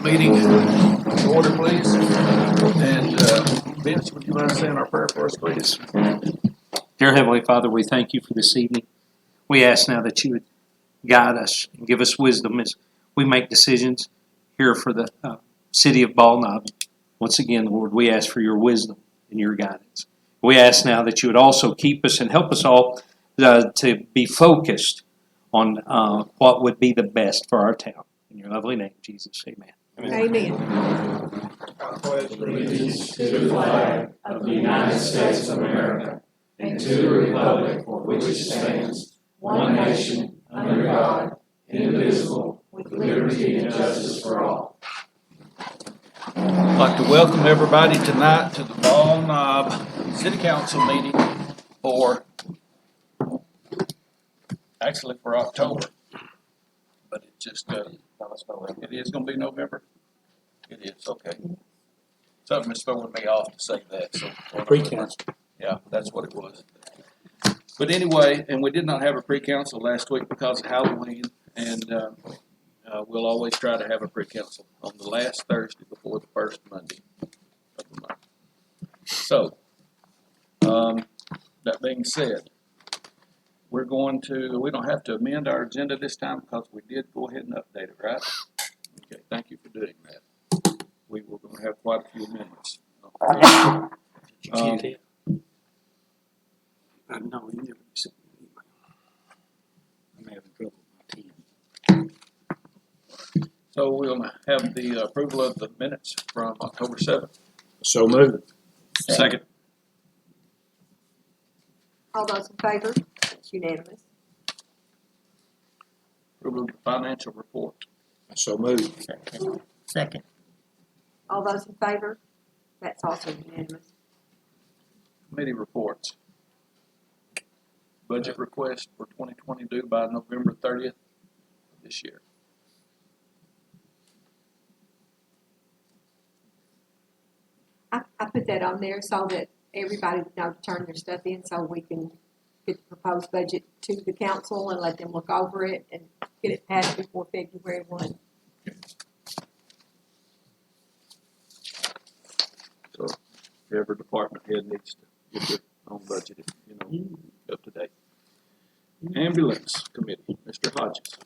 Meeting to order, please. And Vince, would you mind saying our prayer for us, please? Dear Heavenly Father, we thank you for this evening. We ask now that you would guide us and give us wisdom as we make decisions here for the city of Ball Knob. Once again, Lord, we ask for your wisdom and your guidance. We ask now that you would also keep us and help us all to be focused on what would be the best for our town. In your lovely name, Jesus, amen. Amen. I pledge allegiance to the flag of the United States of America and to the republic for which it stands, one nation, under God, indivisible, with liberty and justice for all. I'd like to welcome everybody tonight to the Ball Knob City Council meeting for October. But it just, it is going to be November? It is, okay. Something is throwing me off to say that. So Pre-council. Yeah, that's what it was. But anyway, and we did not have a pre-council last week because of Halloween, and we'll always try to have a pre-council on the last Thursday before the first Monday of the month. So, that being said, we don't have to amend our agenda this time because we did go ahead and update it, right? Okay, thank you for doing that. We were going to have quite a few amendments. No, you never sent me an email. I'm having trouble with my team. So we'll have the approval of the minutes from October 7th. So moved. Second. All those in favor? It's unanimous. Approval of the financial report. So moved. Second. All those in favor? That's also unanimous. Committee reports. Budget request for 2020 due by November 30th of this year. I put that on there so that everybody would know to turn their stuff in so we can get the proposed budget to the council and let them look over it and get it passed before February 1. So every department head needs to get their own budget, up to date. Ambulance committee, Mr. Hodges.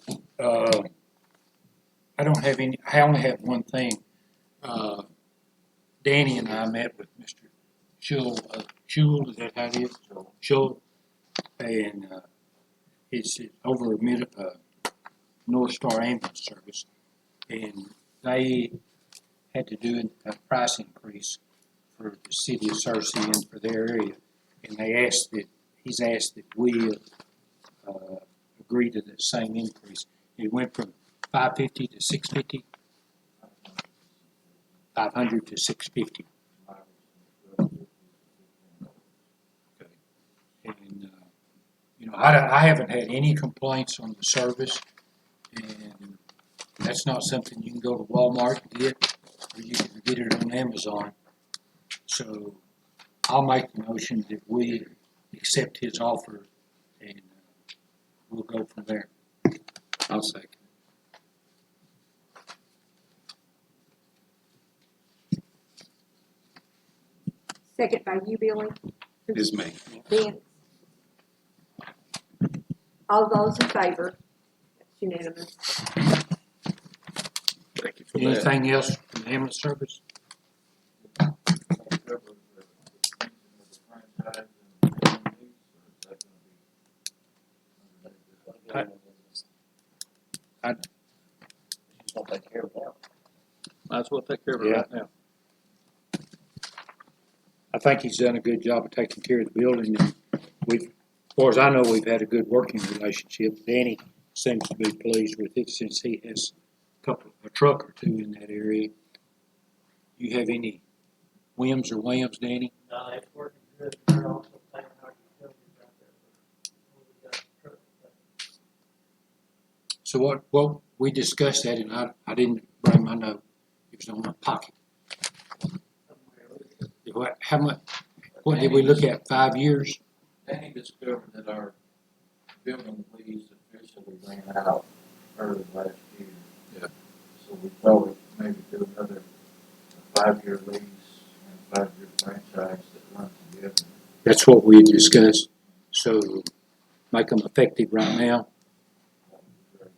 I don't have any, I only have one thing. Danny and I met with Mr. Schul, is that how it is? Schul, and it's over at North Star Ambulance Service, and they had to do a price increase for the city of Searcy and for their area, and he's asked that we agree to the same increase. It went from $550 to $650, $500 to $650. And I haven't had any complaints on the service, and that's not something you can go to Walmart and get, or you can get it on Amazon. So I'll make the motion that we accept his offer, and we'll go from there. I'll second. Second by you, Billy. Is me. Ben. All those in favor? That's unanimous. Thank you for that. Anything else from the ambulance service? Might as well take care of it Yeah. right now. I think he's done a good job of taking care of the building. And we've, as far as I know, we've had a good working relationship. Danny seems to be pleased with it since he has a truck or two in that area. You have any whims or whams, Danny? No, it's working good. They're also paying our utilities out there. We got the truck. So what we discussed that, and I didn't bring my note. It was on my pocket. How much? What did we look at? 5 years? Danny discovered that our building lease officially ran out early last year. Yeah. So we thought we'd maybe do another 5-year lease and 5-year franchise that runs together. That's what we discussed. So make them effective right now. That would be great.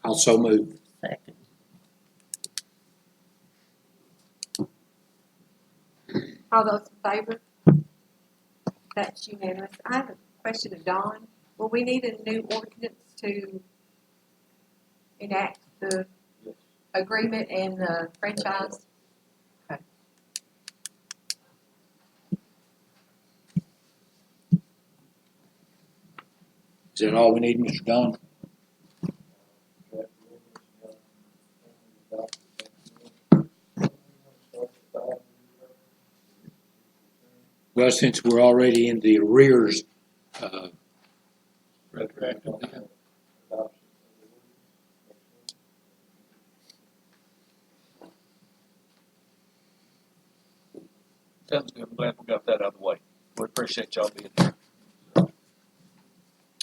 Also move. Second. All those in favor? That's unanimous. I have a question of Dawn. Will we need a new ordinance to enact the Yes. agreement and the franchise? Okay. Is that all we need, Mr. Don? Well, since we're already in the arrears, Sounds good. I'm glad we got that out of the way. We appreciate y'all being here.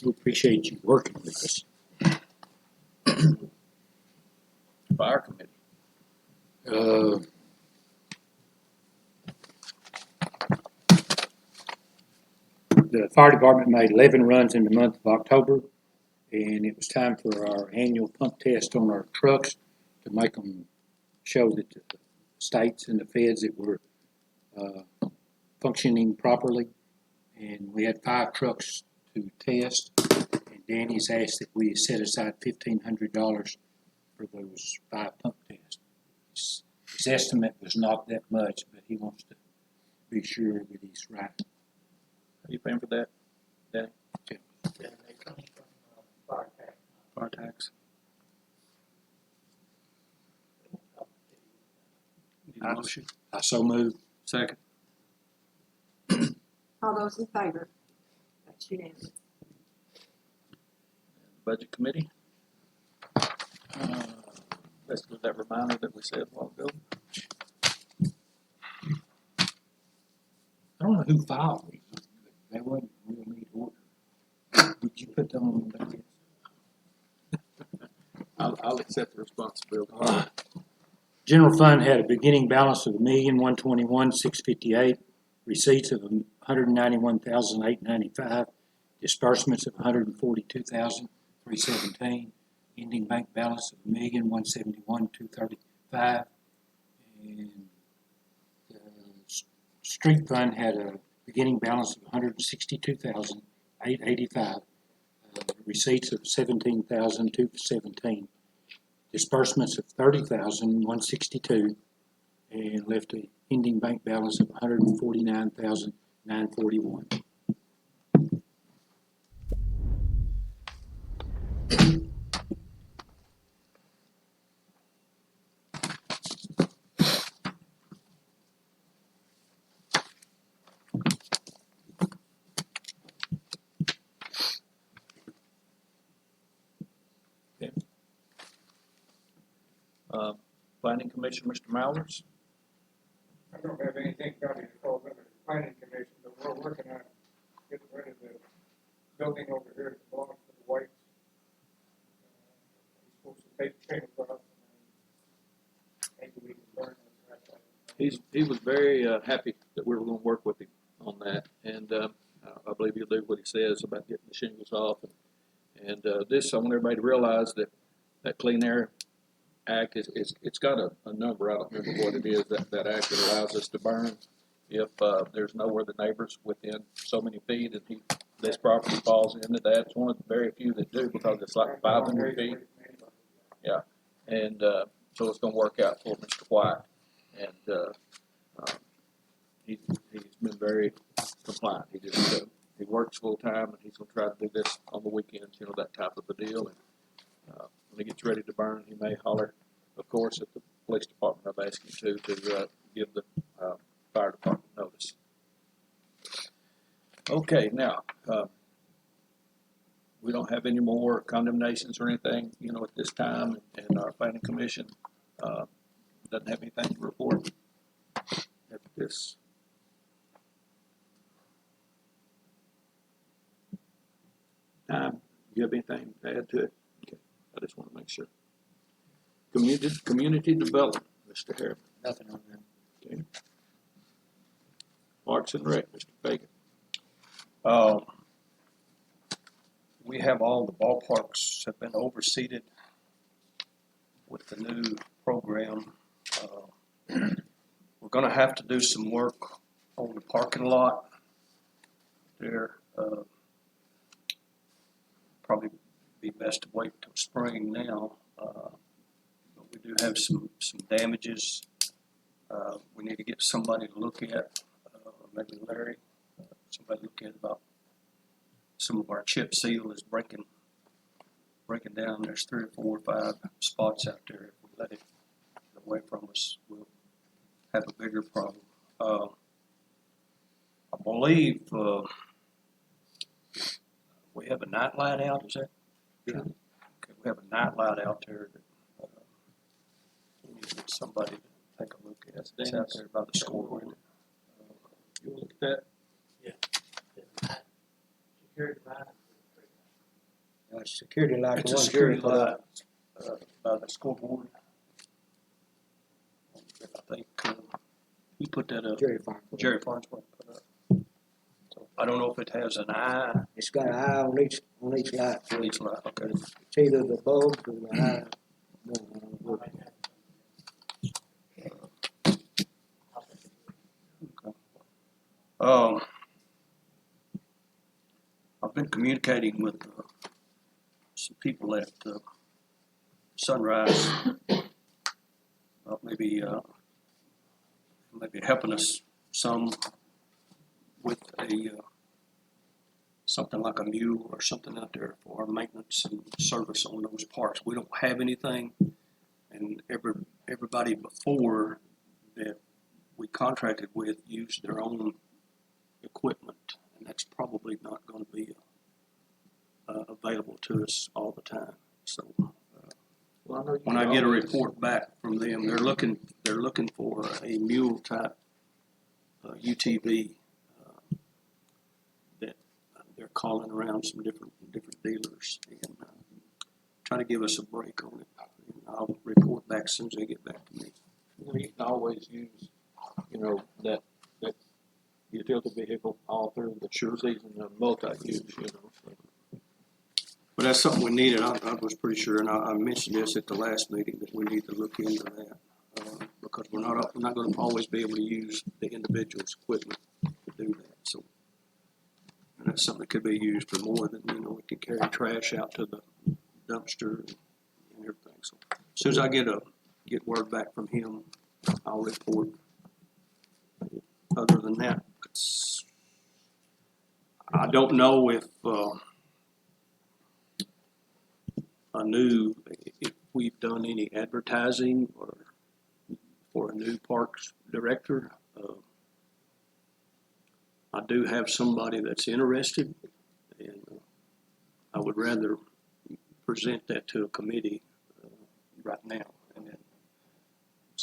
we appreciate you working with us. Fire committee. Uh, The fire department made 11 runs in the month of October, and it was time for our annual pump test on our trucks to make them show that the states and the feds that were functioning properly. And we had 5 trucks to test, and Danny's asked that we set aside $1,500 for those 5 pump tests. His estimate was not that much, but he wants to be sure that he's right. Are you paying for that? Yeah, they come from fire tax. Fire tax. Need a motion? I so moved. Second. All those in favor? That's unanimous. Budget committee. Let's do that reminder that we said a while ago. I don't know who filed these, but they wasn't real neat order. Would you put them on the list? I'll accept the responsibility. All right. General fund had a beginning balance of $1,121,658, receipts of $191,895, disbursements of $142,317, ending bank balance of $1,171,235, and the street fund had a beginning balance of $162,885, receipts of $17,217, disbursements of $30,162, and left an ending bank balance of $149,941. Planning Commission, Mr. Mallers. I don't have anything probably that falls under the planning commission, but we're working on getting rid of the building over here that belongs to the Whites. We're supposed to take shingles off and then maybe we can burn those. He was very happy that we were going to work with him on that, and I believe he'll do what he says about getting the shingles off. And this, I want everybody to realize that Clean Air Act it's got a number. I don't remember what it is. That act that allows us to burn if there's no other neighbors within so many feet, and this property falls into that. It's one of the very few that do because it's like 500 feet. Yeah, and so it's going to work out for Mr. White, and he's been very compliant. He just he works full time, and he's going to try to do this on the weekends, that type of a deal. And when he gets ready to burn, he may holler, of course, at the police department. I've asked him to give the fire department notice. Okay, now we don't have any more condemnations or anything, at this time, and our planning commission doesn't have anything to report at this. Do you have anything to add to it? Okay, I just want to make sure. Community development, Mr. Harriman. Nothing on that. Okay. Parks and Rec, Mr. Fagan. We have all the ballparks have been overseeded with the new program. We're gonna have to do some work on the parking lot there. Probably be best to wait till spring now. But we do have some damages. We need to get somebody to look at, maybe Larry, somebody look at about some of our chip seal is breaking down. There's 3 or 4 or 5 spots out there. If we let it get away from us, we'll have a bigger problem. I believe we have a night light out. Is that? Yeah. Okay, we have a night light out there that we need to get somebody to take a look at. It's out there by the scoreboard. You want to look at that? Security line. Security light. It's a security light by the scoreboard. I think he put that up. Jerry Farnsworth. Jerry Farnsworth put up. So I don't know if it has an eye It's got an eye on each light. on each light. Okay. It's either the bulb or the eye. No, I don't know. I've been communicating with some people at Sunrise about maybe helping us some with something like a mule or something out there for our maintenance and service on those parks. We don't have anything, and everybody before that we contracted with used their own equipment, and that's probably not going to be available to us all the time. So Well, I know you when I can get a always- report back from them, they're looking for a mule type UTV that they're calling around some different dealers and try to give us a break on it. And I'll report back as soon as they get back to me. You can always use, that utility vehicle all through the season of multi-use, so. But that's something we needed. I was pretty sure, and I mentioned this at the last meeting, that we need to look into that because we're not going to always be able to use the individual's equipment to do that. So, and that's something that could be used for more than we can carry trash out to the dumpster and everything. So, as soon as I get word back from him, I'll report. Other than that, I don't know if if we've done any advertising or for a new parks director. I do have somebody that's interested, and I would rather present that to a committee right now, and then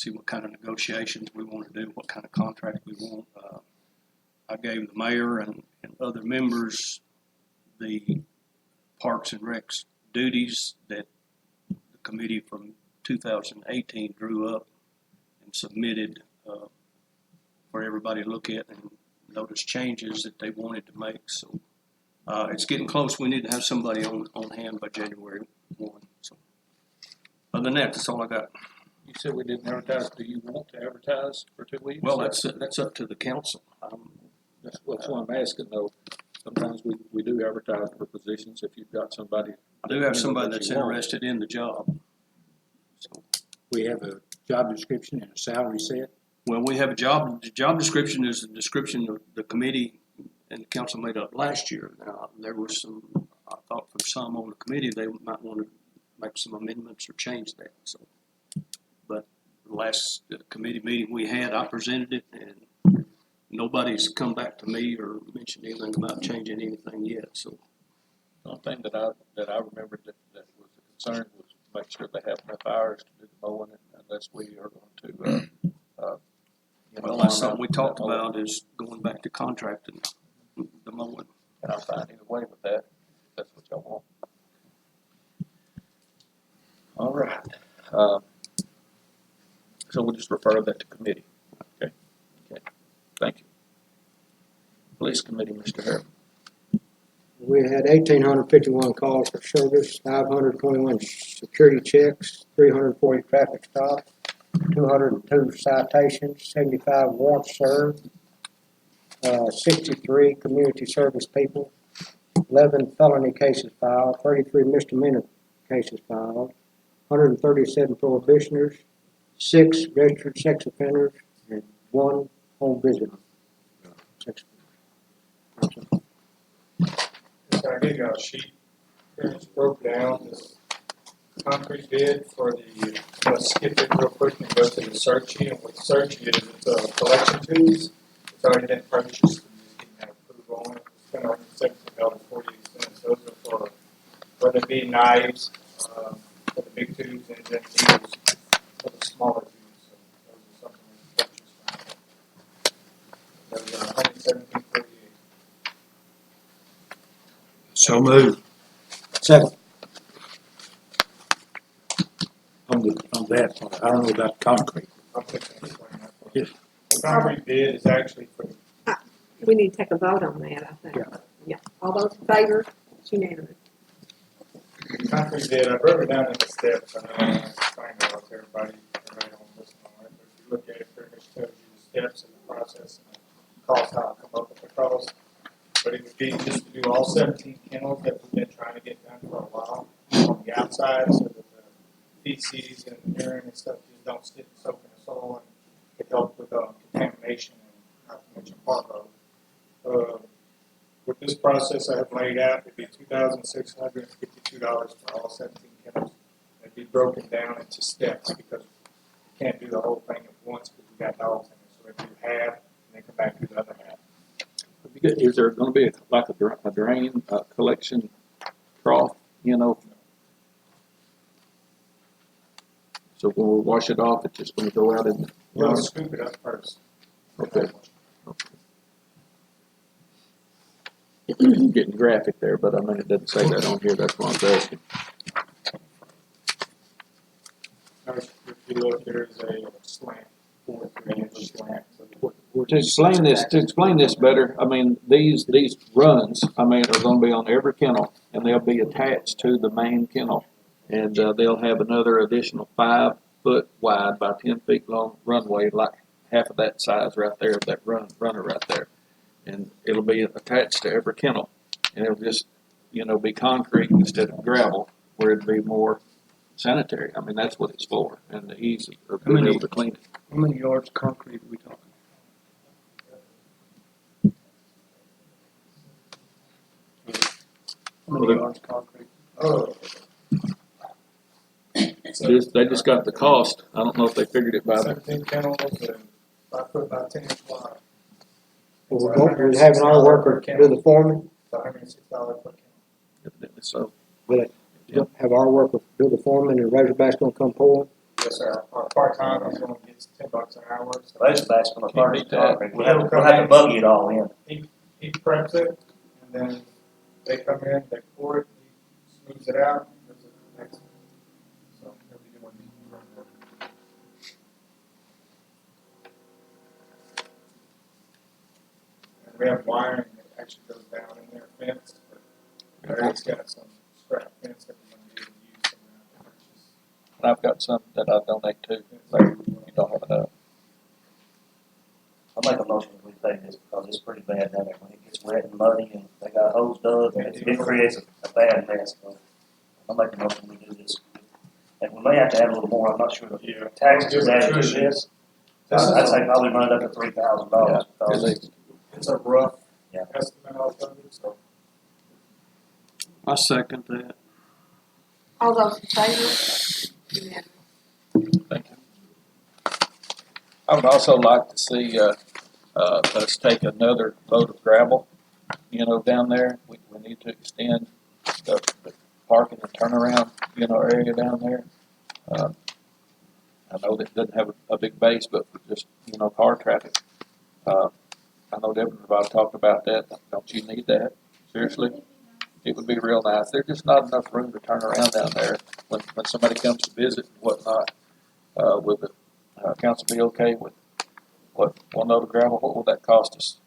see what kind of negotiations we want to do, what kind of contract we want. I gave the mayor and other members the Parks and Recs duties that the committee from 2018 drew up and submitted for everybody to look at and notice changes that they wanted to make. So it's getting close. We need to have somebody on hand by January 1. So other than that, that's all I got. You said we didn't advertise. Do you want to advertise for 2 weeks? Well, that's up to the council. That's what I'm asking though. Sometimes we do advertise for positions if you've got somebody. I do have somebody that's you want. interested in the job. So, We have a job description and a salary set. well, we have a job. The job description is a description of the committee and the council made up last year. Now, there was some, I thought from some on the committee, they might want to make some amendments or change that. So, but the last committee meeting we had, I presented it, and nobody's come back to me or mentioned anything about changing anything yet. So, The only thing that I remembered that was a concern was make sure they have enough hours to do the mowing, unless we are going to. well, that's something we talked about is going back to contracting the mowing. And I'm fine either way with that. If that's what y'all want. All right. So we'll just refer that to committee. Okay. Thank you. Police committee, Mr. Harrell. We had 1,851 calls for service, 521 security checks, 340 traffic stops, 202 citations, 75 warrants served, 63 community service people, 11 felony cases filed, 33 misdemeanor cases filed, 137 prohibitioners, 6 registered sex offenders, and 1 home visitor. Sex offender. So I gave you a sheet, it's broke down, this concrete bid for the, let's skip it real quick and go to the Searchy, and what Searchy is, it's collection tools, it's already been purchased, we just didn't have approval on it, it's been $17.48, those are for, whether it be knives, for the big tubes, and then needles for the smaller tubes, so those are something we purchased. Those are $117.48. So moved. Second. On that part, I don't know about concrete. I'll put that explain that for Yes. you. The concrete bid is actually for the We need to take a vote on that, I think. Yeah. All those in favor? It's unanimous. concrete bid. I broke it down into steps. I know I explained it out to everybody don't listen on it, but if you look at it, pretty much tells you the steps and the process and the cost, how I come up with the cost. But it would be just to do all 17 kennels that we've been trying to get done for a while on the outside, so that the feces and urine and stuff just don't sit and soak in the soil, and it helps with contamination and not to mention parvo. With this process I have laid out, it'd be $2,652 for all 17 kennels. It'd be broken down into steps because you can't do the whole thing at once because we got dogs in it. So if you half, and then come back to the other half. Is there going to be like a drain collection trough? You know. So when we wash it off, it's just going to go out in the We'll yard? scoop it up first. Okay. Getting graphic there, but I mean, it doesn't say that on here, that's why I was asking. If you look, there is a slant, 4 3-inch slant. To explain this better, I mean, these runs, I mean, are gonna be on every kennel, and they'll be attached to the main kennel. And, they'll have another additional 5 foot wide by 10 feet long runway, like half of that size right there, that runner right there. And it'll be attached to every kennel, and it'll just, be concrete instead of gravel, where it'd be more sanitary. I mean, that's what it's for, and the ease of being able to clean it. How many yards of concrete are we talking? How many yards of concrete? Oh. They just got the cost. I don't know if they figured it by 17 kennels and 5 foot by 10 inch wide. We're having our worker do the foreman, $106 per kennel. evidently so. have our worker do the foreman, and Razorback's gonna come pour. Yes, sir. Our part-time is only gets $10 an hour, so Most of that's gonna Can't beat that. we'll have to buggy it all in. he preps it, and then they come in, they pour it, he smooths it out, and goes to the next one. So he'll be doing the run work. And we have wiring that actually goes down in their fence, but Larry's got some scrap fence that we're gonna be able to use some of that purchase. And I've got some that I donate to, Larry, you don't have enough. I'll make a motion that we pay this because it's pretty bad down there. When it gets wet and muddy and they got hose dug, and it creates a bad mess. So I'll make a motion we do this. And we may have to add a little more, I'm not sure. Yeah. Taxes is added to this. This I'd is say probably run it up to $3,000. At because least. It's a rough Yeah. estimate off of it, so. I second that. All those in favor? Unanimous. Thank you. I would also like to see, us take another load of gravel, down there. We need to extend the parking and turnaround, area down there. I know that it doesn't have a big base, but for just, car traffic. I know Devin and Bob talked about that. Don't you need that? Seriously? It would be real nice. There's just not enough room to turn around down there when somebody comes to visit and whatnot. Would the council be okay with one load of gravel? What will that cost us?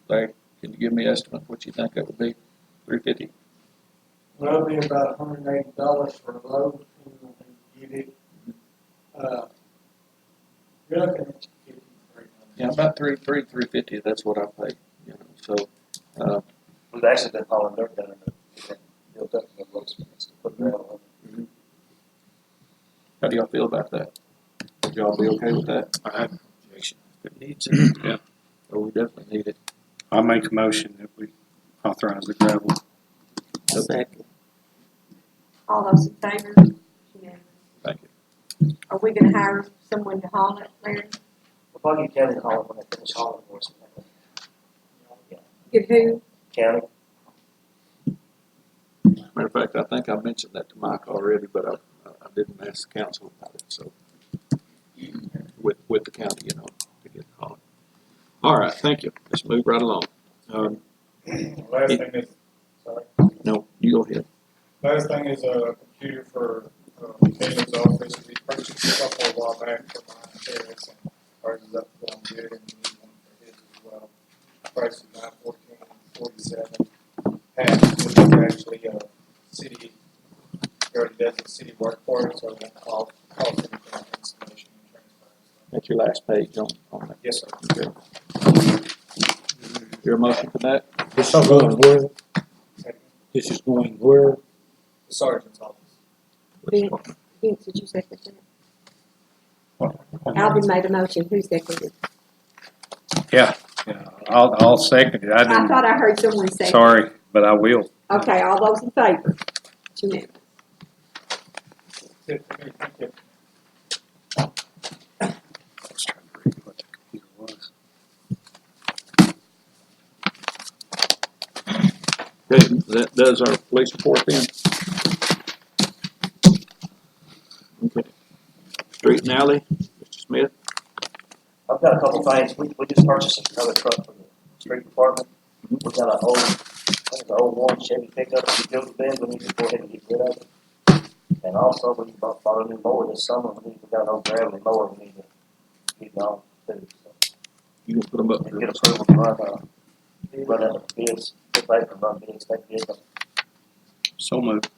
Larry, can you give me an estimate what you think that would be? $350? Well, it'll be about $180 for a load, depending on who you get it. You're looking at Yeah, about $350. That's what I pay. So We've actually been hauling dirt down in the built up in the road to put gravel on. how do y'all feel about that? Would y'all be okay with that? I have no objection if it needs it. Yeah. Or we definitely need it? I'll make a motion that we authorize the gravel. Second. All those in favor? Unanimous. Thank you. Are we gonna hire someone to haul it, Larry? We'll probably get county to haul it when they finish hauling for us. Get who? County, Matter of fact, I think I mentioned that to Mike already, but I didn't ask the council about it, so. With the county, to get called. All right, thank you. Let's move right along. Last thing is, sorry. No, you go ahead. Last thing is a computer for Caleb's office. We purchased a couple a while back for mine, Harris, and ours is up to going good, and we need one for his as well. Price is $914.47. Which is actually a city, he already does the city work for it, so it won't cost anything on installation and transfer. That's your last page on that. Yes, sir. Okay. Your motion for that? This is going where? Second. This is going where? The sergeant's office. Vince, did you second that? Alvin made a motion. Who seconded? Yeah, I'll second it. I I didn't, thought I heard someone say. sorry, but I will. Okay, all those in favor? It's unanimous. Thank you. I was trying to read what the computer was. Okay, that does our police report then. Okay. Street and alley, Mr. Smith. I've got a couple things. We just purchased another truck for the street department. We've got an old, I think it's an old one Chevy pickup that we built bed. We need to go ahead and get rid of it. And also, we bought a new mower this summer. We got an old gravelly mower we need to get it on too. So You can put them up we there. get approval to run out the bids, get paper and run bids, take bids. So moved.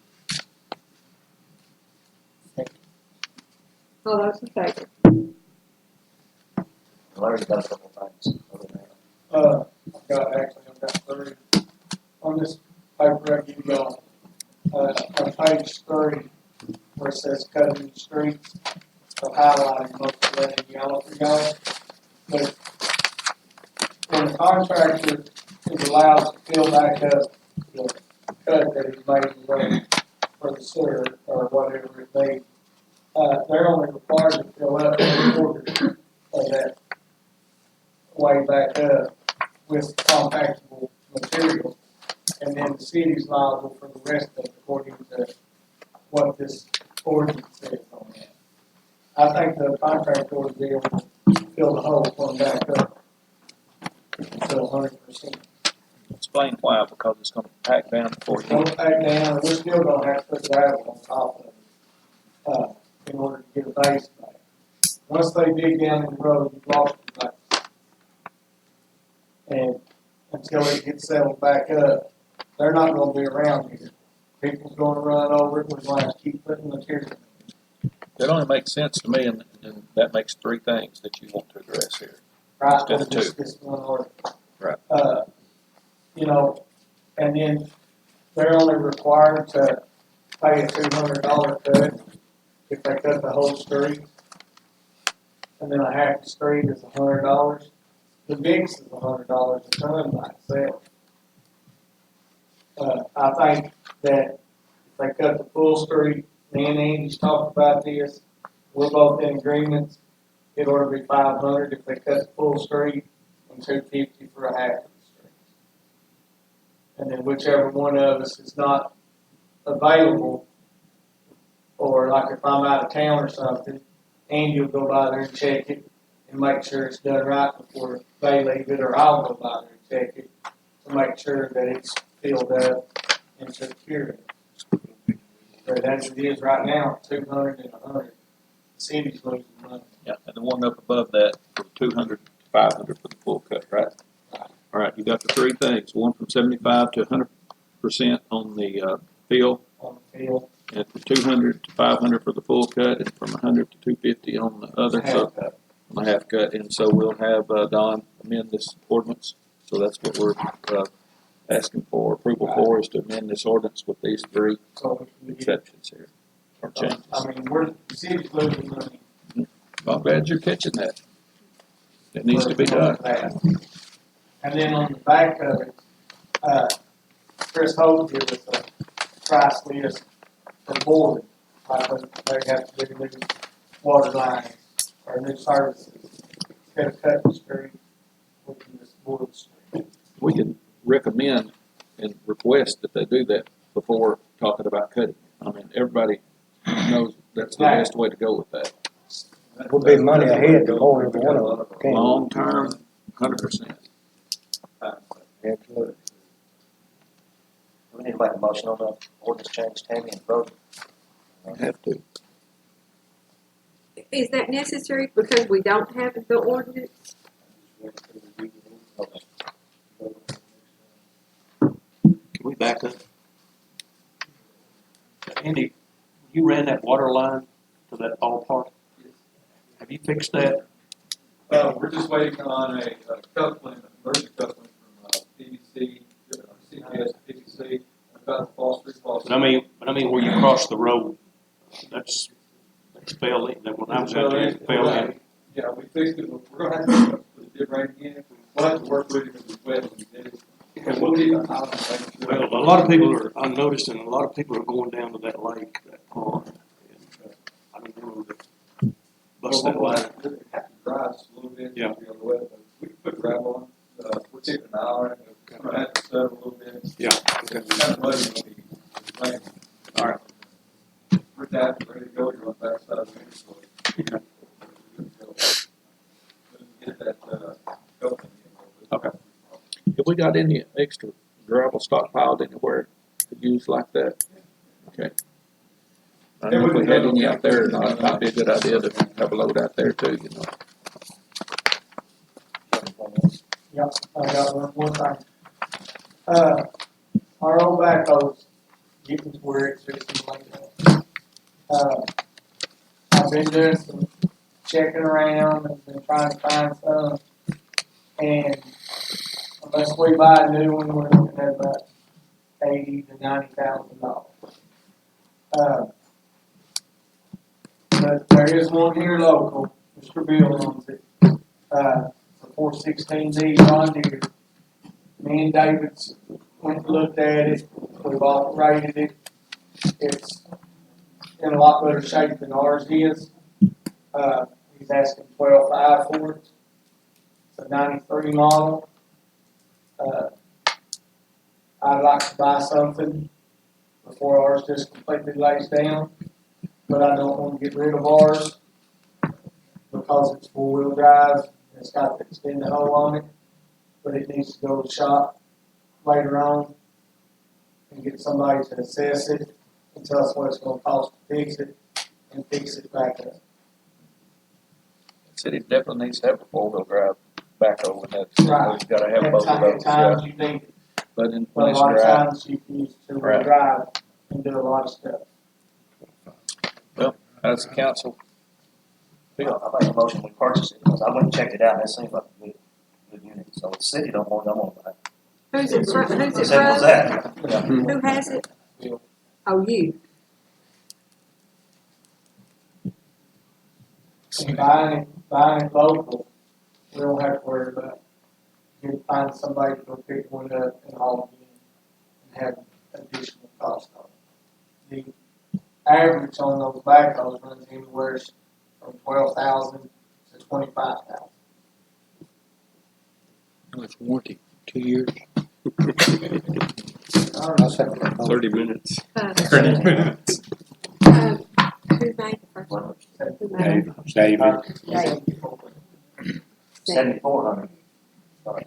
All those in favor? Larry's got a couple things other than that. I've got three. On this paper I give y'all, on page 3, where it says cutting the streets, I'm highlighting most of that in yellow for y'all. But when the contractor is allowed to fill back up the cut that he made in the road for the sewer or whatever it may, they're only required to fill up 1/4 of that way back up with compactable material, and then the city's liable for the rest of it according to what this ordinance says. I think the contractor would be able to fill the hole from back up. Fill 100%. Explain why, because it's gonna pack down before It's you. gonna pack down, we're still gonna have to put gravel on top of it, in order to get a base back. Once they dig down in the road, you've lost the base. And until it gets settled back up, they're not gonna be around here. People's gonna run over it, we're gonna have to keep putting material. That only makes sense to me, and that makes three things that you want to address here. Right, Instead of just two. this one order. Right. You know, and then they're only required to pay a $200 cut if they cut the whole street. And then a half the street is $100. The mix is $100 a ton by itself. I think that if they cut the full street, me and Andy's talked about this, we're both in agreement, it ought to be 500 if they cut the full street and 250 for a half of the street. And then whichever one of us is not available, or like if I'm out of town or something, Andy will go by there and check it and make sure it's done right before they leave it, or I'll go by there and check it to make sure that it's filled up and secured. But as it is right now, 200 and 100, the city's losing money. Yeah, and the one up above that, from 200 to 500 for the full cut, right? All right, you got the three things, one from 75 to 100% on the fill, On the field. and from 200 to 500 for the full cut, and from 100 to 250 on the other, so, on the half cut. And so we'll have Don amend this ordinance. So that's what we're asking for approval for, is to amend this ordinance with these three So we get, exceptions here, or changes. I mean, the city's losing money. I'm glad you're catching that. It needs to be done. And then on the back of it, Chris Holt gives us a price list for board, like when they have to do new water lines or new services. Instead of cutting the street, we can just board the street. We can recommend and request that they do that before talking about cutting. I mean, everybody knows that's the best way to go with that. Would be money ahead to hold every one of them. Long term, 100%. Absolutely. We need to make a motion on the ordinance change, Tammy, and vote. Have to. Is that necessary because we don't have the ordinance? Can we back up? Andy, you ran that water line to that ballpark? Have you fixed that? We're just waiting on a coupling, emergency coupling from PVC, CPS, PVC, about the Fall Street, Fall But I mean where you cross the road, that's fell in, that when I was out there, it fell in. Yeah, we fixed it, but we're gonna have to put it did rain again, we'll have to work with it because it's wet when we did it. And we'll keep an eye on it. Well, a lot of people are, I noticed, and a lot of people are going down to that lake, that pond. And, I don't know that, bust that line. Have to dry just a little bit. Yeah. To be on the wet, but we can put gravel on, we're keeping an eye on it, we're gonna have to settle a little bit. Yeah. It's kind of muddy when we rain. All right. We're down, ready to go, you're on the backside of the inventory. Get that, open. Okay. Have we got any extra gravel stockpiled anywhere to use like that? Okay. I don't know if we had any out there or not. It might be a good idea to have a load out there too, you know. Yep, I got one thing. Our old backhoes getting to where it's fixing like that. I've been doing some checking around and been trying to find some. And unless we buy a new one, we're looking at about $80,000 to $90,000. But there is one here local, Mr. Bill owns it. The 416D John Deere. Me and David went and looked at it, we've all rated it. It's in a lot better shape than ours is. He's asking $12,500 for it. It's a 93 model. I'd like to buy something before ours just completely lays down, but I don't want to get rid of ours. because it's four-wheel drive, and it's got the extended hole on it, but it needs to go to the shop later on and get somebody to assess it and tell us what it's gonna cost to fix it and fix it back up. The city definitely needs to have a four-wheel drive backhoe in that. Right. We've gotta have both of At those, yeah. times you need it, But in, but when a it's lot of dry, times you can use two-wheel Right. drive and do a lot of stuff. as a council, I make a motion, we purchase it, because I went and checked it out, and it seems like a good unit, so the city don't want, I'm gonna buy it. Who's it from? Who's it Simple as from? that. Yeah. Who has it? Oh, you. And buying it local, we don't have to worry about it. You can find somebody to go pick one up and haul it in and have additional cost on it. The average on those backhoes runs anywhere from 12,000 to 25,000. How much warranty? 2 years? I'll second that. 30 minutes. Who made the first one? Who made it? David. Dave. 7,400. Sorry.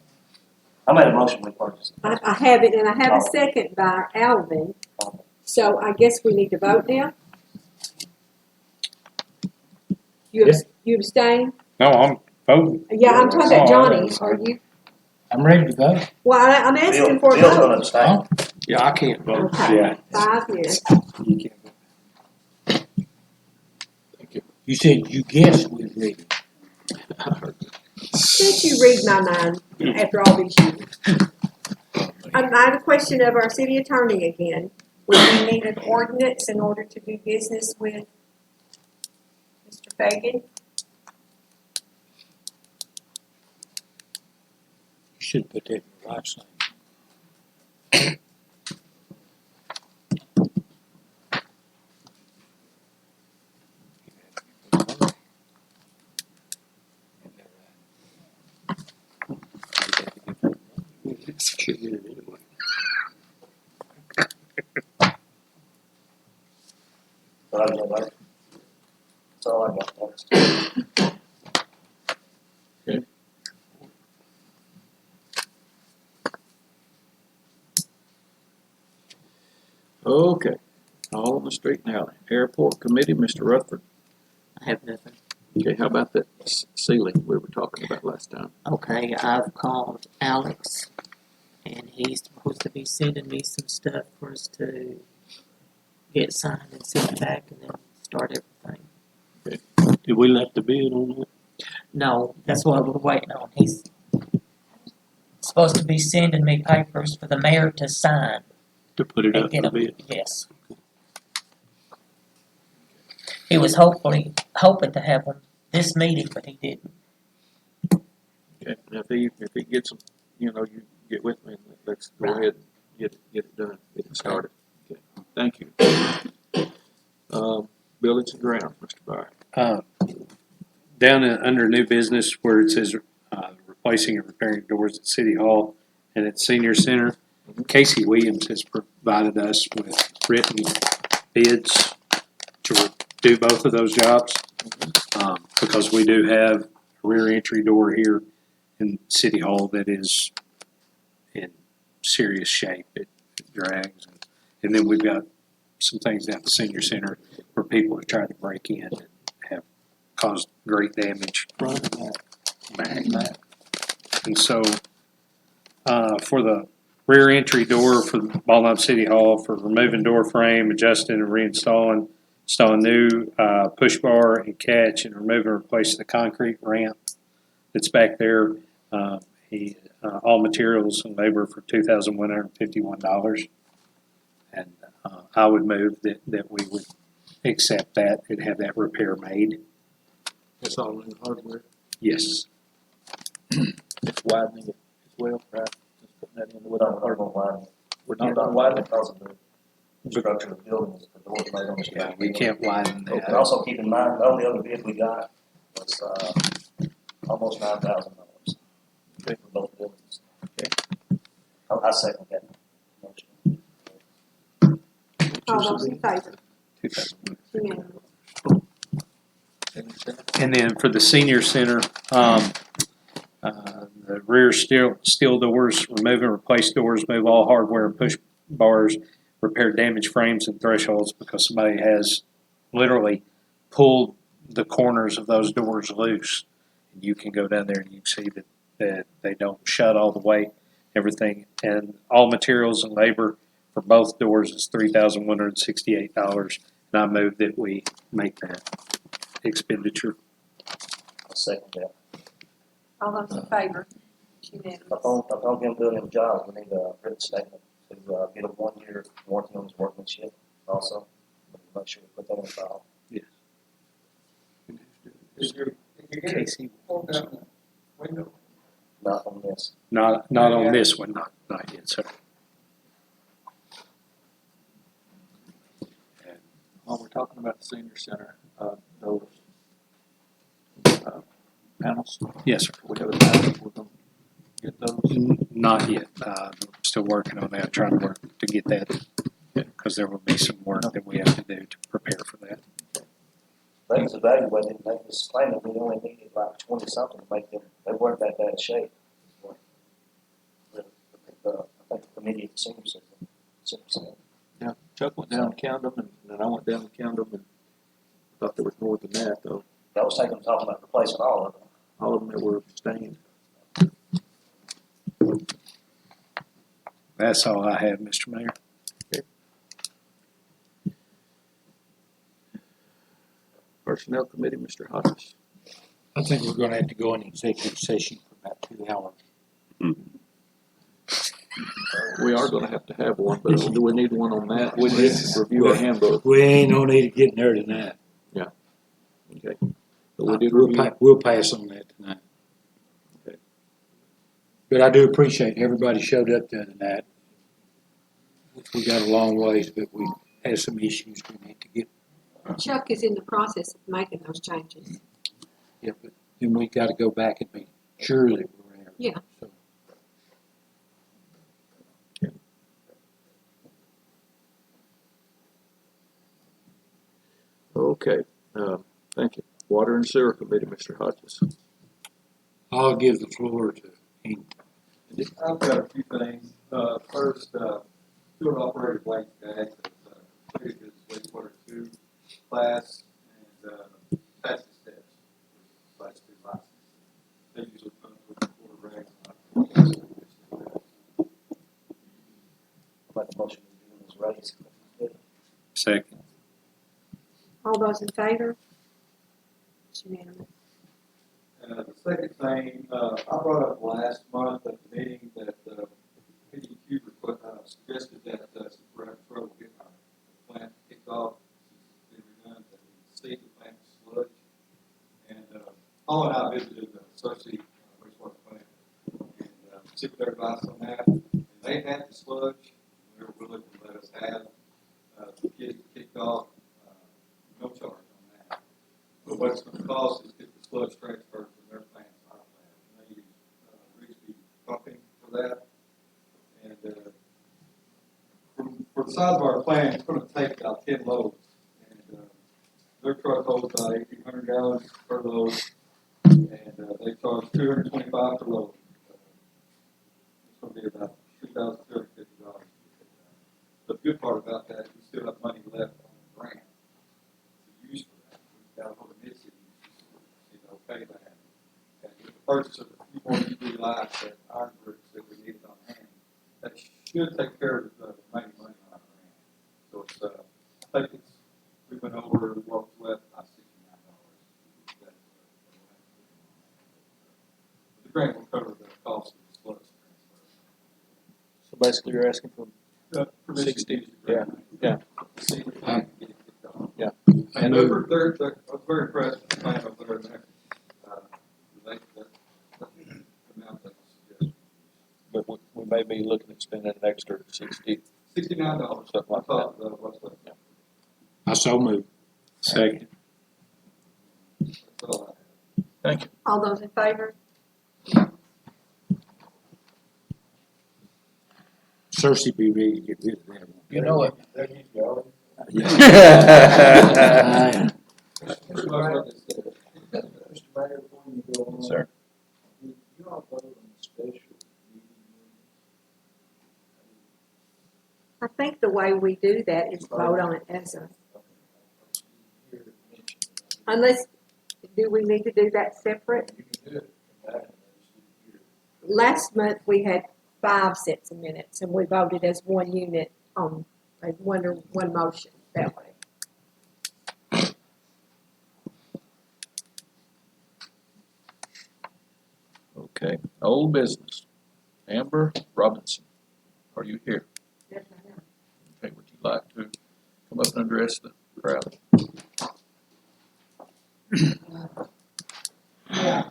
I made a motion, we purchase it. I have it, and I have a second by Alvin, so I guess we need to vote now? You abstain? No, I'm voting. Yeah, I'm talking about Johnny, are you? I'm ready to vote. Well, I'm asking for a Bill's gonna vote. abstain. Huh? Yeah, I can't vote. Okay, Yeah. 5 years. You can't vote. You said you guessed we was ready. Did you read my mind after all these years? I have a question of our city attorney again. Would we need an ordinance in order to do business with Mr. Fagan? You should put that in your last name. But I go back. That's all I got next. Okay, all on the street now. Airport committee, Mr. Rutherford. I have nothing. Okay, how about that ceiling we were talking about last time? Okay, I've called Alex, and he's supposed to be sending me some stuff for us to get signed and sent back, and then start everything. Did we let the bid on that? No, that's what we're waiting on. He's supposed to be sending me papers for the mayor to sign. To put it And up get for them, bid? yes. He was hoping to have them this meeting, but he didn't. Okay, and if he gets them, you get with me and let's go Right. ahead and get it done, get it started. Okay, thank you. Buildings and grounds, Mr. Byer. Down under new business where it says replacing and repairing doors at City Hall and at Senior Center, Casey Williams has provided us with written bids to do both of those jobs. Because we do have a rear entry door here in City Hall that is in serious shape. It drags. And then we've got some things down at the Senior Center where people have tried to break in and have caused great damage. Back. And so, for the rear entry door for Ball Knob City Hall, for removing door frame, adjusting and reinstalling, installing new push bar and catch, and remove and replace the concrete ramp that's back there. All materials and labor for $2,151. And I would move that we would accept that and have that repair made. That's all in hardware. Yes. It's widening it as well, right? Just putting that in We're with not our, gonna widen. we're not gonna widen it. Because of the structure of the building, the doors made on the street. Yeah, we can't widen And that. also keep in mind, the only other bid we got was, almost $9,000. For both buildings. Okay. I second that motion. All those in favor? 2001. Unanimous. And then for the senior center, the rear steel doors, remove and replace doors, move all hardware and push bars, repair damaged frames and thresholds because somebody has literally pulled the corners of those doors loose. You can go down there and you can see that they don't shut all the way, everything. And all materials and labor for both doors is $3,168. And I move that we make that expenditure. I'll second that. All those in favor? It's unanimous. Upon him doing his job, we need a written statement to, get a 1-year warranty on his workmanship also. Make sure we put that in the file. Did you get it Casey, pulled down the window? Not on this. not on this one, not yet, sir. While we're talking about the senior center, those panels, Yes, sir. we have a time we're gonna get those. Not yet. I'm still working on that, trying to work to get that, because there will be some work that we have to do to prepare for that. They was evaluated, and they was claiming we only needed like 20 something to make them, they weren't that bad shape. I think the committee seems to. Yeah, Chuck went down and counted them, and then I went down and counted them, and thought there was more than that, though. That was taking, talking about replacing all of them. All of them that were stained. That's all I have, Mr. Mayor. Personnel Committee, Mr. Hodges. I think we're gonna have to go in executive session for about 2 hours. We are gonna have to have one, but do we need one on that? We need to review our handbook. We ain't no need to get there tonight. Okay. But we did review. We'll pass on that tonight. Okay. But I do appreciate everybody showed up the other night. We got a long ways, but we had some issues we need to get. Chuck is in the process of making those changes. Yeah, but then we gotta go back and make sure that we're there. Yeah. So, Okay, thank you. Water and Sewer Committee, Mr. Hodges. I'll give the floor to Hank. I've got a few things. First, sewer operator Blake Gadd has completed his wastewater 2 class and passed the steps for his class 2 license. They usually come with a quarter rate. I'll make a motion to give him his raise. Second. All those in favor? It's unanimous. The second thing, I brought up last month at the meeting that PDQ suggested that since we're having trouble getting our plant kicked off, it's been redone, that we seed the plant with sludge. And Paul and I visited the Cersei wastewater plant and took their advice on that. And they had the sludge, they were willing to let us have the kids kicked off, no charge on that. But what it's going to cost is get the sludge transferred from their plant to our plant. And they use Rigsby pumping for that. And for the size of our plant, it's going to take about 10 loads. And their truck holds about 1,800 gallons per load. And they charge $225 per load. It's going to be about $2,250. But the good part about that is we still have money left on the grant to use for that. We've got a whole mid-city, pay that. And with the purchase of a few more UV lights that iron bricks that we needed on hand, that should take care of the remaining money on our grant. So it's, I think it's, we went over what was left by $69. The grant will cover the cost of the sludge transfer. So basically, you're asking for Permission 60, to use the grant money. yeah. See if we can get it kicked off. Yeah. And I was very impressed with the plan over there, and that amount that was suggested. But we may be looking at spending an extra $69. $69. Something like that. What's left. I so moved. Second. That's all I have. Thank you. All those in favor? Cersei be ready to get rid of that one. You know it. There you go. Yeah. Pretty much what they said. I think the way we do that is vote on it as a, unless, do we need to do that separate? You can do it back here. Last month, we had 5 sets of minutes, and we voted as one unit on, like, one motion that way. Okay, old business. Amber Robinson, are you here? Yes, I know. Okay, would you like to come up and address the crowd? Yeah,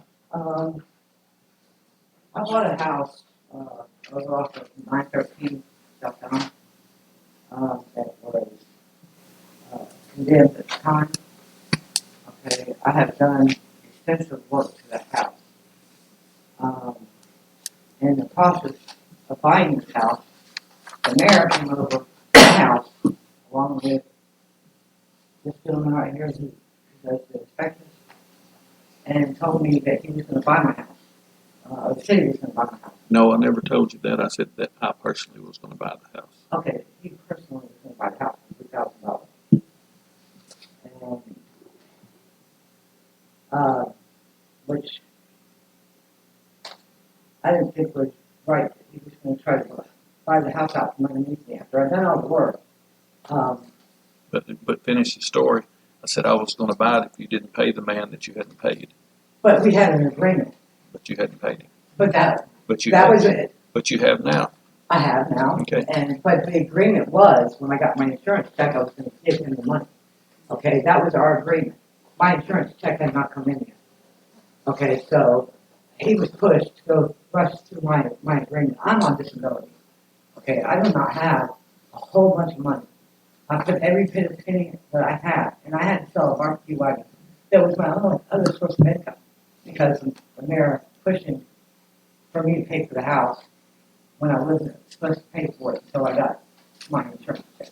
I bought a house, over off of 913 South Down, that was, condemned at the time. Okay, I have done extensive work to that house. In the process of buying this house, the mayor came over to the house, along with this gentleman right here who does the inspections, and told me that he was gonna buy my house. The city was gonna buy my house. No, I never told you that. I said that I personally was gonna buy the house. Okay, he personally was gonna buy the house for $3,000. And, which I didn't think was right, that he was gonna try to buy the house out from underneath me after I'd done all the work. But finish the story. I said I was gonna buy it if you didn't pay the man that you hadn't paid, But we had an agreement, but you hadn't paid him. but that That was it. But you have now. I have now. Okay. But the agreement was, when I got my insurance check, I was gonna give him the money. Okay, that was our agreement. My insurance check had not come in yet. Okay, so he was pushed to go rush through my agreement. I'm on disability. Okay, I do not have a whole bunch of money. I put every penny that I had, and I had to sell a barbecue wagon. That was my only other source of income, because the mayor pushing for me to pay for the house when I wasn't supposed to pay for it until I got my insurance check.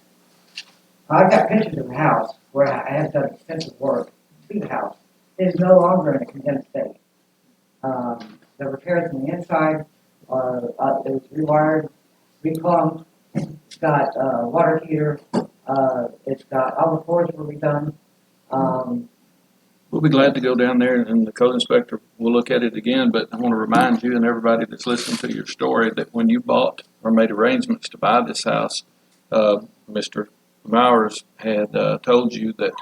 I've got pictures of the house where I have done extensive work to the house. It is no longer in a condemned state. The repairs on the inside are, it was rewired, replumbed, it's got water heater, it's got, all the floors were redone. We'll be glad to go down there and the code inspector will look at it again, but I want to remind you and everybody that's listening to your story that when you bought or made arrangements to buy this house, Mr. Mowers had told you that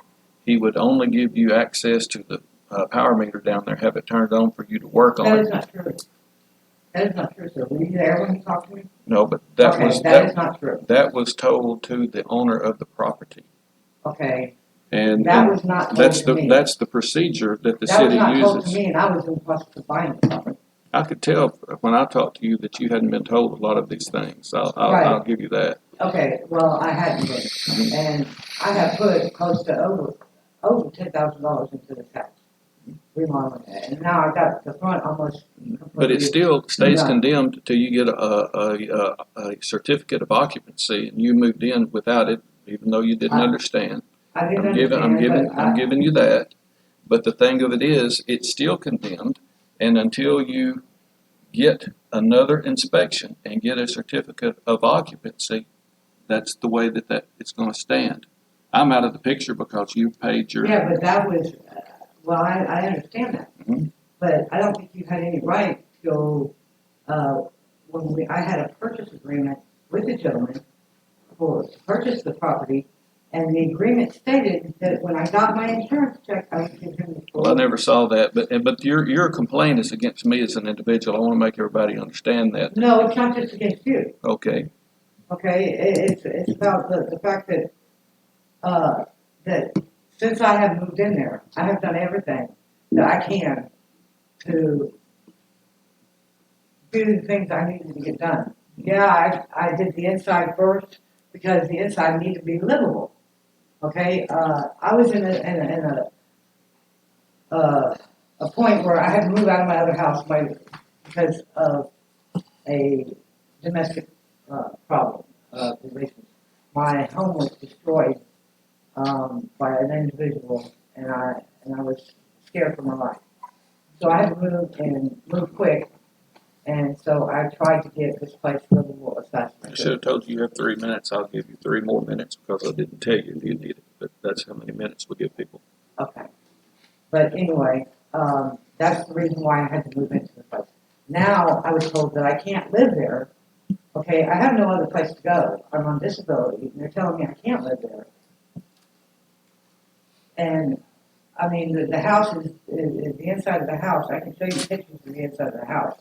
he would only give you access to the power meter down there, have it turned on for you to work on That it. is not true. That is not true, sir. Were you there when he talked to me? No, but that Okay, was, that is not true. that was told to the owner of the property. Okay, And that was not told that's to me. that's the procedure that the That was city not told to uses. me, and I was in the process of buying the property. I could tell when I talked to you that you hadn't been told a lot of these things. I'll Right. give you that. Okay, well, I hadn't been, and I have put close to over $10,000 into this house, remodeling it, and now I've got the front almost completely. But it still stays done. condemned until you get a certificate of occupancy, and you moved in without it, even though you didn't understand. I didn't understand, but I'm giving you that. But the thing of it is, it's still condemned, and until you get another inspection and get a certificate of occupancy, that's the way that it's going to stand. I'm out of the picture because you paid your. Yeah, but that was, well, I understand that. Mhm. But I don't think you had any right to go, I had a purchase agreement with the gentleman to purchase the property, and the agreement stated that when I got my insurance check, I would give him the full. Well, I never saw that, but your complaint is against me as an individual. I want to make everybody understand that. No, it's not just against you, Okay. okay? It's about the fact that, that since I have moved in there, I have done everything that I can to do the things I needed to get done. Yeah, I did the inside first because the inside needed to be livable. Okay, I was in a point where I had to move out of my other house because of a domestic problem relations. My home was destroyed by an individual, and I was scared for my life. So I had to move quick, And so I tried to get this place really well as fast as I I could. should have told you you have 3 minutes. I'll give you 3 more minutes because I didn't tell you if you need it. But that's how many minutes we give people. Okay. But anyway, that's the reason why I had to move into the place. Now I was told that I can't live there. Okay, I have no other place to go. I'm on disability, and they're telling me I can't live there. And I mean, the house is the inside of the house. I can show you pictures of the inside of the house,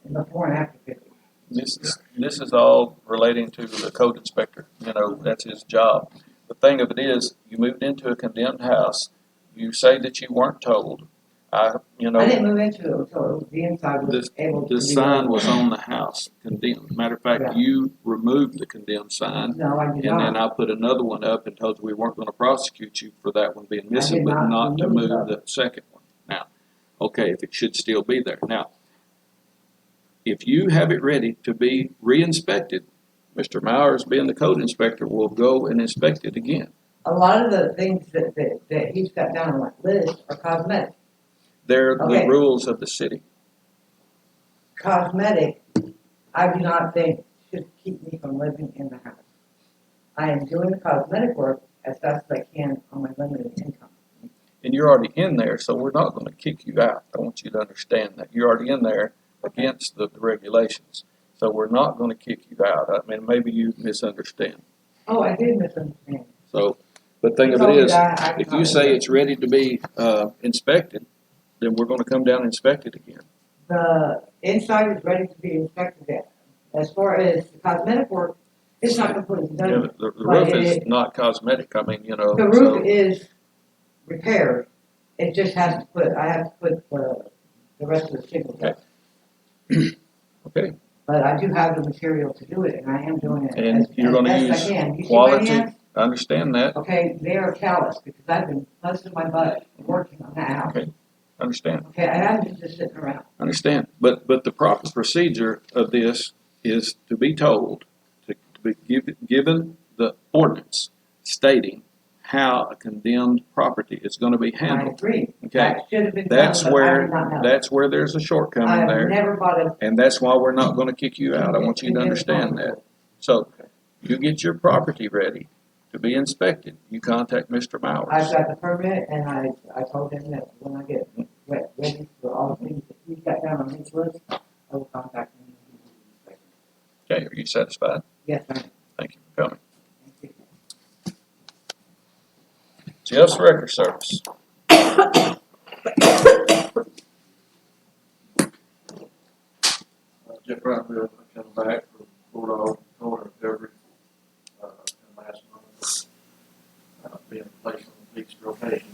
and before and after pictures. This is all relating to the code inspector. You know, that's his job. The thing of it is, you moved into a condemned house. You say that you weren't told. I didn't move into it until the inside was able to The be sign livable. was on the house, condemned. Matter of fact, Yeah. you removed the condemned sign. No, I did And then not. I put another one up and told you we weren't gonna prosecute you for that one being missing, did but not not to remove move that. the second one. Now, okay, if it should still be there. Now, if you have it ready to be re-inspected, Mr. Mowers, being the code inspector, will go and inspect it again. A lot of the things that he's got down on that list are cosmetic. They're the Okay. rules of the city. Cosmetic, I do not think should keep me from living in the house. I am doing the cosmetic work as fast as I can on my limited income. And you're already in there, so we're not gonna kick you out. I want you to understand that. You're already in there against the regulations. So we're not gonna kick you out. I mean, maybe you misunderstand. Oh, I did misunderstand. So, but thing You of told it me is, that I if cannot you say live it's ready to be, inspected, then we're gonna come down and inspect it again. The inside is ready to be inspected at. As far as the cosmetic work, it's not completely You know, done. the But roof it is is- not cosmetic, I mean, you know, The so, roof is repaired. It just has to put, I have to put the rest of the shingles up. okay. But I do have the material to do it, and I am doing it And as you're gonna best use I can. You see my quality, hands? I understand that, Okay, they are calloused because I've been busting my butt working on that house. okay, understand. Okay, I haven't been just sitting around. Understand, but the proper procedure of this is to be told, to be given the ordinance stating how a condemned property is gonna be I handled. agree. Okay, That should have been done, that's but I where, did not know. that's where there's a shortcoming I have there, never bought a. and that's why we're not gonna kick you out, I want you to understand that. So, you get your property ready to be inspected, you contact Mr. I've Mowers. got the permit, and I told him that when I get ready for all the things that he's got down on his list, I will contact him. Okay, are you satisfied? Yes, I am. Thank you for coming. Thank you. Jeff's Record Service. Jeff Rutherford, I come back from Bulldog Corner Recovery, in last month. Being placed on the fixed rotation,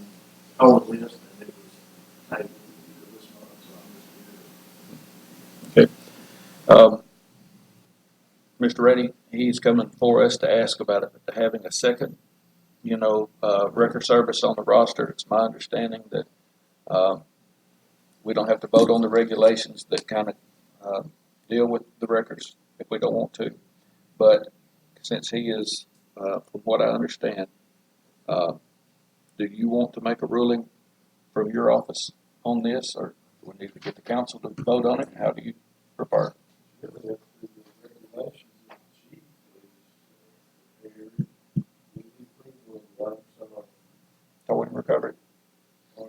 hold list, and it was able to do this month, so I'm just good. Mr. Reddy, he's coming for us to ask about it, having a second, record service on the roster. It's my understanding that, we don't have to vote on the regulations that kind of, deal with the records if we don't want to. But since he is, from what I understand, do you want to make a ruling from your office on this, or do we need to get the council to vote on it? How do you prefer? Towing and recovery. Is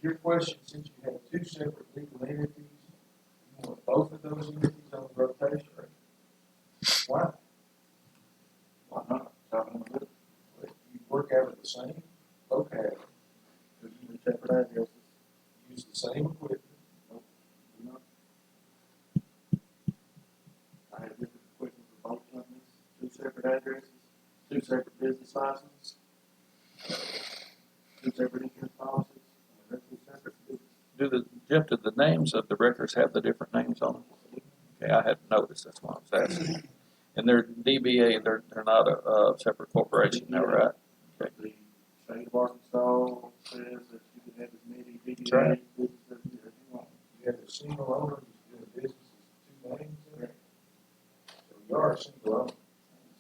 your question, since you have two separate legal entities, you want both of those entities on the rotation? Why? Why not? I mean, you work out of the same locale, because you use separate addresses, use the same equipment. No, do not. I have different equipment for both companies, two separate addresses, two separate business licenses, two separate insurance policies. I mean, they're two separate businesses. Jeff, do the names of the records have the different names on them? Okay, I hadn't noticed, that's why I was asking. And they're DBA, they're not a separate corporation now, right? Okay. The state of Arkansas says that you can have as many That's right. DBA businesses as you want. You have a single owner who's doing business as two names, correct? So you are a single owner.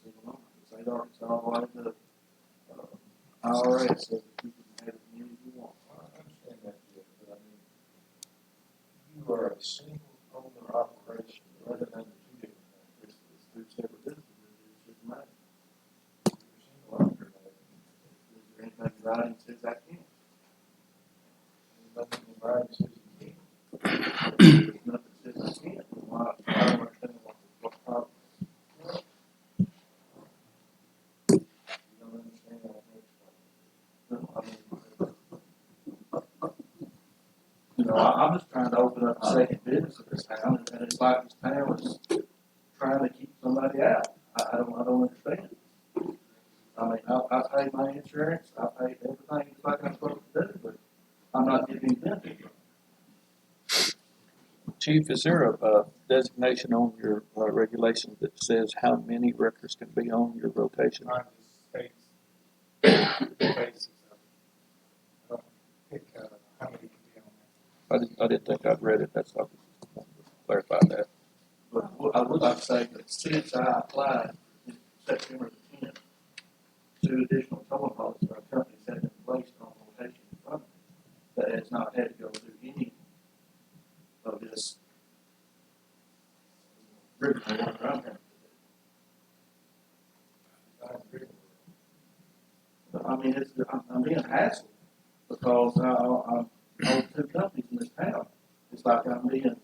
Single owner. The state of Arkansas, like the IRS says that you can have as many as you want. I understand that, Jeff, but I mean, you are a single owner operation, rather than two different, it's two separate businesses, it's just mine. You're a single owner, is there anything in writing that says I can't? Anything in writing says you can't? There's nothing that says I can't, why, I don't understand what the problem is. You don't understand, I can't explain. No, I mean, you know, I'm just trying to open up a second business in this town, and it's like this town is trying to keep somebody out. I don't understand. I mean, I pay my insurance, I pay everything just like I'm supposed to do, but I'm not getting benefit from it. Chief, is there a designation on your regulation that says how many records can be on your rotation? Mine just states the basis of it. I don't pick, how many can be on there. I didn't think I'd read it, that's why I wanted to clarify that. But what I would like to say that since I applied in September the 10th, 2 additional towing policies our companies have been placed on rotation in front of me that has not had to go through any of this rigmarole that I'm having to do. I agree with But, I mean, I'm being hassled because I own 2 companies in this town. It's like I'm being,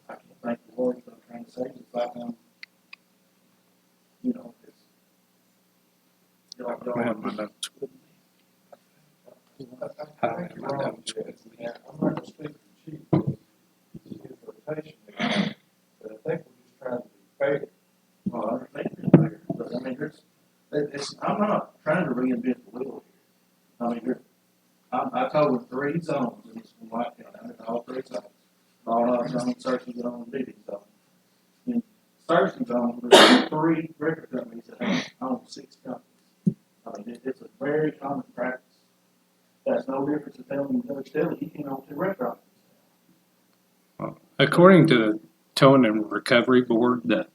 I can't think of the words I'm trying to say. It's like I'm, you know, it's. I have my notes with me. I think you're wrong, Jed. Yeah, I'm not gonna speak for the chief, because it's his rotation, but I think we're just trying to be fair. Well, I understand it's fair, but I mean, I'm not trying to reinvent the wheel here. I mean, I covered 3 zones in this White County, I'm in all 3 zones. All of them, Searching Zone, and Bidding Zone. In Searching Zone, there's 3 record companies that own 6 companies. I mean, it's a very common practice. That's no difference in telling Judge Dillon he can own 2 record offices. According to the Towing and Recovery Board, the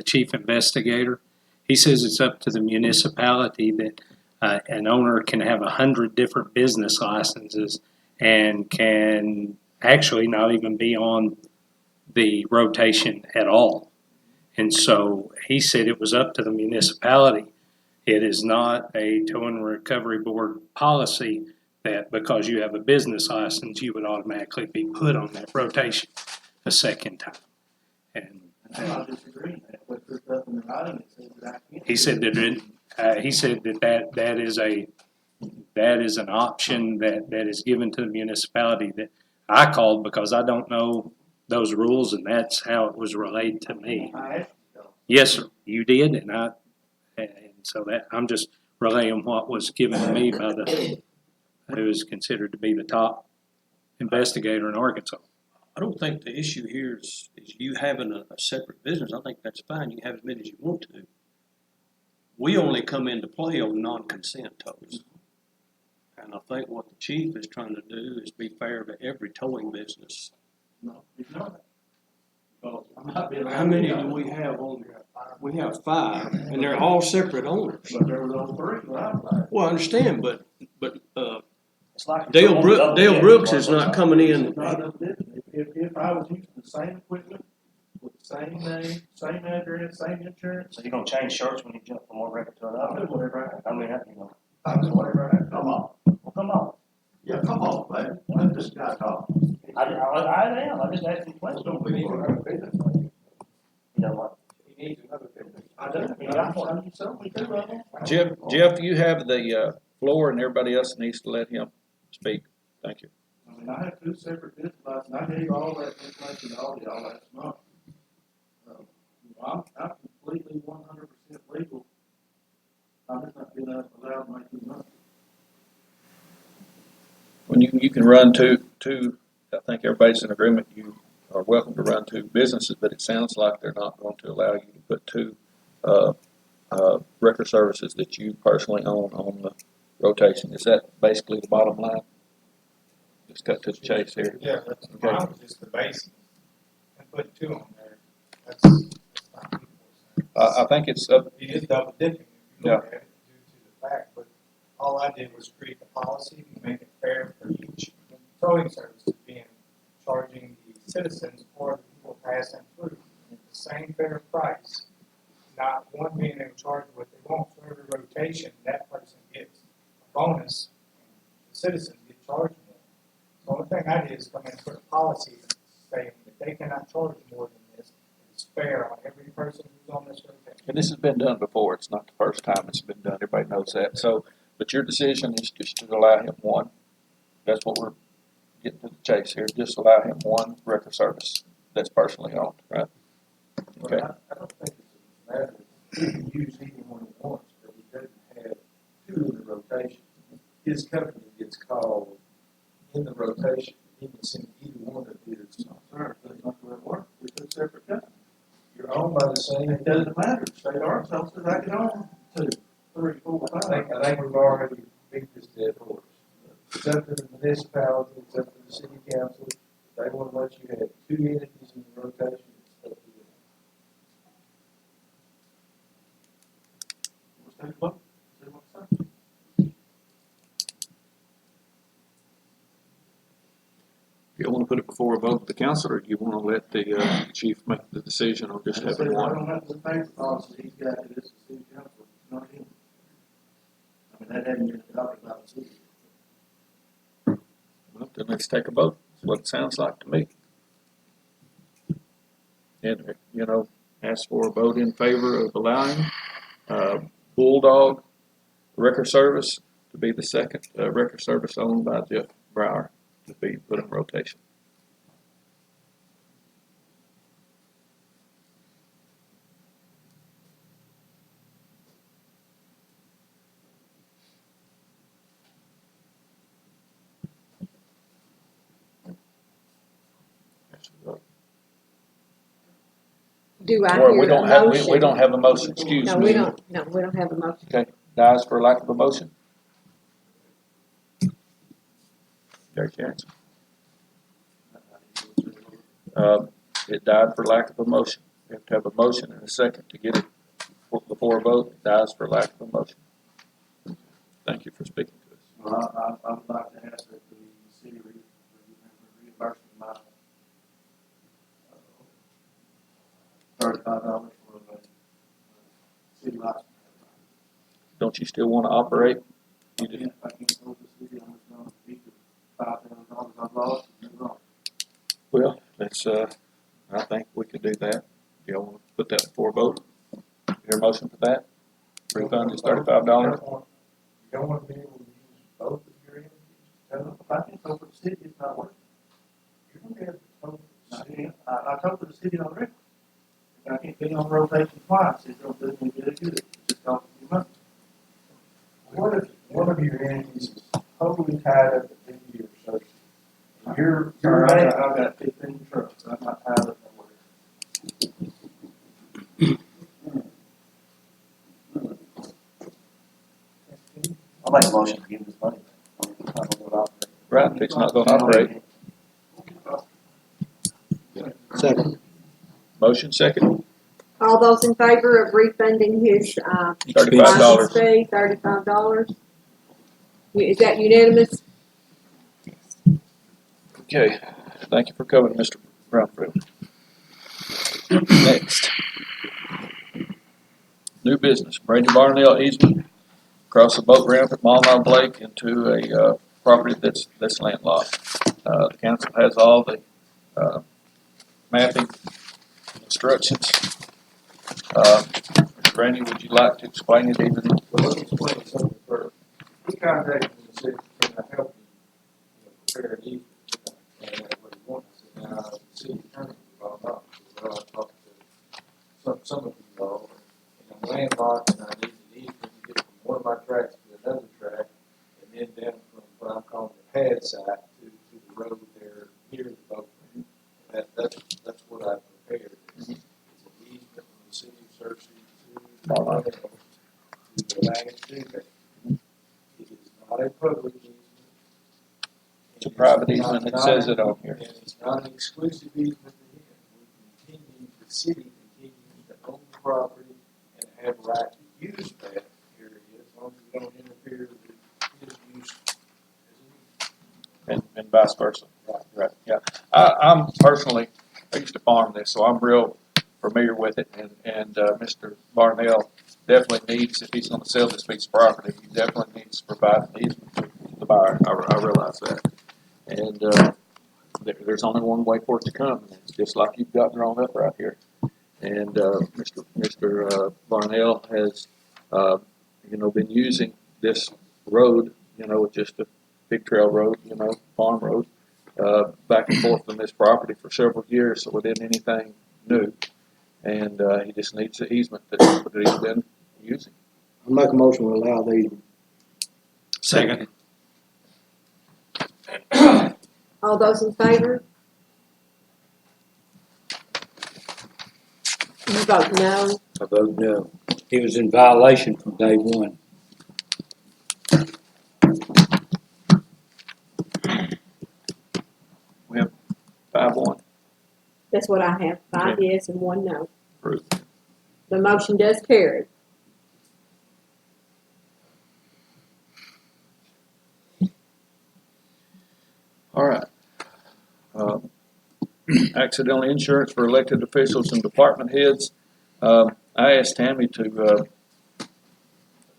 chief investigator, he says it's up to the municipality that an owner can have 100 different business licenses and can actually not even be on the rotation at all. And so he said it was up to the municipality. It is not a Towing and Recovery Board policy that because you have a business license, you would automatically be put on that rotation a second time. And I'm not disagreeing with that, but there's nothing in writing that says that I can't. he said that is an option that is given to the municipality that I called because I don't know those rules, and that's how it was relayed to me. I asked you, though. Yes, sir, you did, and so that I'm just relaying what was given to me by who is considered to be the top investigator in Arkansas. I don't think the issue here is you having a separate business. I think that's fine. You can have as many as you want to. We only come into play on non-consent tows. And I think what the chief is trying to do is be fair to every towing business. No, it's not. Because I'm not being. How many do we have on there? We have 5, and they're all separate owners. But there were those 3 when I applied. Well, I understand, but It's like. Dale Brooks is not coming in. It's not up to them. If I was using the same equipment, with the same name, same address, same insurance, So you're gonna change shirts when you jump from one record to I'll another? do whatever I have. I mean, you know, I'll do whatever I have. Come on. well, come on. Yeah, come on, man. Let this guy talk. I am, I'm just asking questions. Don't be for another business. You know what? He needs another business. I do. I need something to do with it. Jeff, you have the floor, and everybody else needs to let him speak. Thank you. I mean, I have 2 separate business licenses. I gave all that information to all y'all last month. I'm completely 100% legal. I'm just not being allowed to make any money. When you can run two, I think everybody's in agreement, you are welcome to run 2 businesses, but it sounds like they're not going to allow you to put 2 record services that you personally own on the rotation. Is that basically the bottom line? Just cut to the chase here. Yeah, that's, Okay. mine was just the basic, and put 2 on there, that's not equal. I think it's up. It is double dipping if you look at it due to the fact, but all I did was create the policy and make it fair for each towing services being, charging the citizens or the people passing through the same fair price, not one being able to charge what they want. So every rotation, that person gets a bonus, the citizens get charged more. The only thing I did is come in and put a policy saying that they cannot charge more than this. It's fair on every person who's on this rotation. And this has been done before. It's not the first time it's been done. Everybody knows that. So, but your decision is just to allow him one. That's what we're getting to the chase here. Just allow him one record service that's personally owned, right? Okay. Well, I don't think it's a matter of he can use either one at once, but he doesn't have two in the rotation. His company gets called in the rotation, he can send either one of his concerns. That's not going to work. We're two separate companies. You're owned by the same, it doesn't matter. State Arkansas says I can own 2, 3, 4, 5. I think we've already beat this dead horse. It's up to the municipality, it's up to the city council. If they want to let you have 2 entities in the rotation, it's up to them. Let's take a vote. See what's up. You want to put it before a vote of the council, or do you want to let the chief make the decision, or just have it I one? don't have to pay for policy, he's got it, it's the city council, not him. I mean, that hasn't been adopted by the city. Well, then let's take a vote. That's what it sounds like to me. And, you know, ask for a vote in favor of allowing Bulldog Record Service to be the second record service owned by Jeff Brower to be put in rotation. Do I Or we hear a don't have, motion? we don't have a motion, excuse No, me. we don't have a motion. Okay, dies for lack of a motion? Gary Chance? It died for lack of a motion. We have to have a motion and a second to get it before a vote. It dies for lack of a motion. Thank you for speaking to us. Well, I would like to ask that the city reimburse my $35 for the city license. Don't you still want to operate? You do. If I can't go to the city, I'm just going to keep the $5,000 I've lost and move on. Well, let's, I think we could do that. Do y'all want to put that before a vote? Your motion for that? Refund is $35. You don't want to be able to use both of your entities. Tell them, if I can't go for the city, it's not working. You're going to have to go for the city. I talked to the city already. If I can't be on rotation twice, it's going to do me really good. It's just costing me money. What if one of your entities is totally tied up at the end of your association? And you're I've got 15 trucks. I'm not tired of nowhere. I'll make a motion to give this money. I don't know what I'll do. Right, if it's not going to operate. Second. Motion second, All those in favor of refunding his, $35. license fee, $35? Is that unanimous? Okay, thank you for coming, Mr. Brownfield. Next. New business, Brady Barnell easement across the boat ramp at Malnob Lake into a property that's landlocked. The council has all the mapping instructions. Brandy, would you like to explain it even? Well, let me explain something first. He contacted me and said, can I help you, prepare an easement? And that's what he wanted. I said, now, the city attorney was all about it. Well, I talked to some of you all, and I'm landlocked, and I need an easement to get from one of my tracks to another track, and then down from what I'm calling the pad site to the road there near the boat ramp. That's what I prepared. It's an easement from the city of Searcy to the last two there. It is not a public easement. It's a private easement, it says it on here. And it's not an exclusive easement to him. We continue, the city continues to own the property and have right to use that area as long as we don't interfere with his use as an easement. And vice versa. Right, yeah. I'm personally, I used to farm this, so I'm real familiar with it, and Mr. Barnell definitely needs, if he's gonna sell this piece of property, he definitely needs to provide an easement to the buyer. I realize that. And, there's only one way for it to come, and it's just like you've got drawn up right here. And, Mr. Barnell has, been using this road, it's just a big trail road, farm road, back and forth from this property for several years, so it isn't anything new. And, he just needs the easement that he's been using. I'll make a motion to allow these. Second. All those in favor? You vote no. I vote no. He was in violation from day one. We have 5-1. That's what I have, 5 yes and 1 no. Approved. The motion does carry. All right. Accidental insurance for elected officials and department heads. I asked Tammy to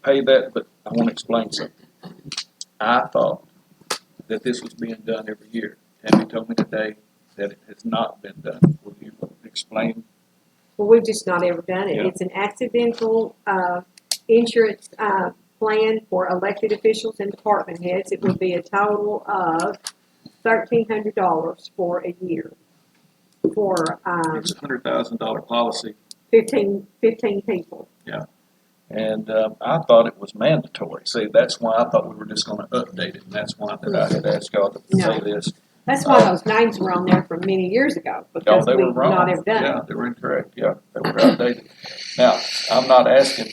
pay that, but I want to explain something. I thought that this was being done every year. Tammy told me today that it has not been done. Will you explain? Well, we've just not ever done it. Yeah. It's an accidental insurance plan for elected officials and department heads. It would be a total of $1,300 for a year for It's a $100,000 policy. 15 people. And I thought it was mandatory. See, that's why I thought we were just going to update it, and that's why that I had asked y'all to say this. That's why those names were on there from many years ago, because They were we've wrong. not ever done Yeah, it. they were incorrect. Yeah, they were outdated. Now, I'm not asking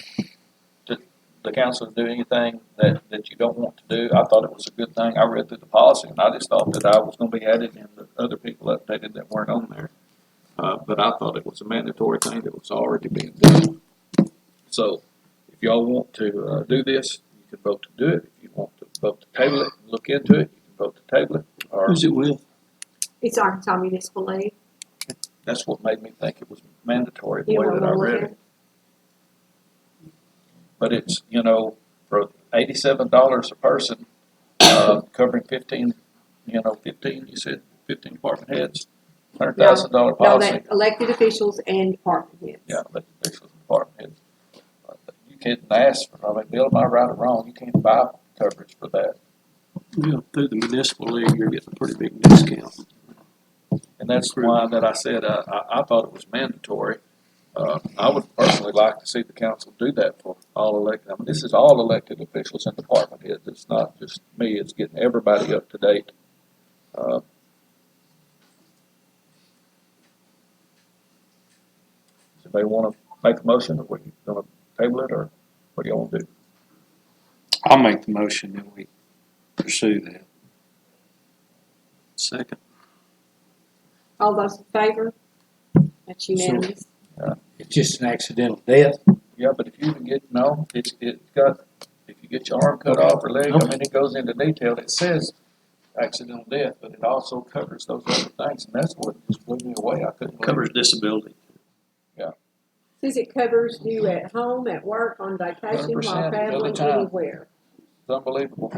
the council to do anything that you don't want to do. I thought it was a good thing. I read through the policy, and I just thought that I was going to be added and the other people updated that weren't on there. But I thought it was a mandatory thing that was already being done. So, if y'all want to do this, you can vote to do it. If you want to vote to table it, look into it, you can vote to table it. Or Who's it with? It's Arkansas Municipal League. that's what made me think it was mandatory the You way wanna that I look read at it. But it's, for $87 a person, covering 15, 15, you said 15 department heads, $100,000 No, policy. that elected officials and department heads. Yeah, but this was department heads. You can't ask for, Bill, am I right or wrong? You can't buy coverage for that. Through the municipal league, you're getting a pretty big discount. And that's why that I said, I thought it was mandatory. I would personally like to see the council do that for all elected. This is all elected officials and department heads. It's not just me. It's getting everybody up to date. Does anybody want to make a motion, or are you going to table it, or what do y'all want to do? I'll make the motion that we pursue that. Second. All those in favor? That's unanimous. It's just an accidental death. Yeah, but if you can get, it's got, if you get your arm cut off or leg, it goes into detail. It says accidental death, but it also covers those other things, and that's what just blew me away. I couldn't believe Covers disability. Says it covers you at home, at work, on vacation, 100% while of the traveling, time. anywhere. It's unbelievable.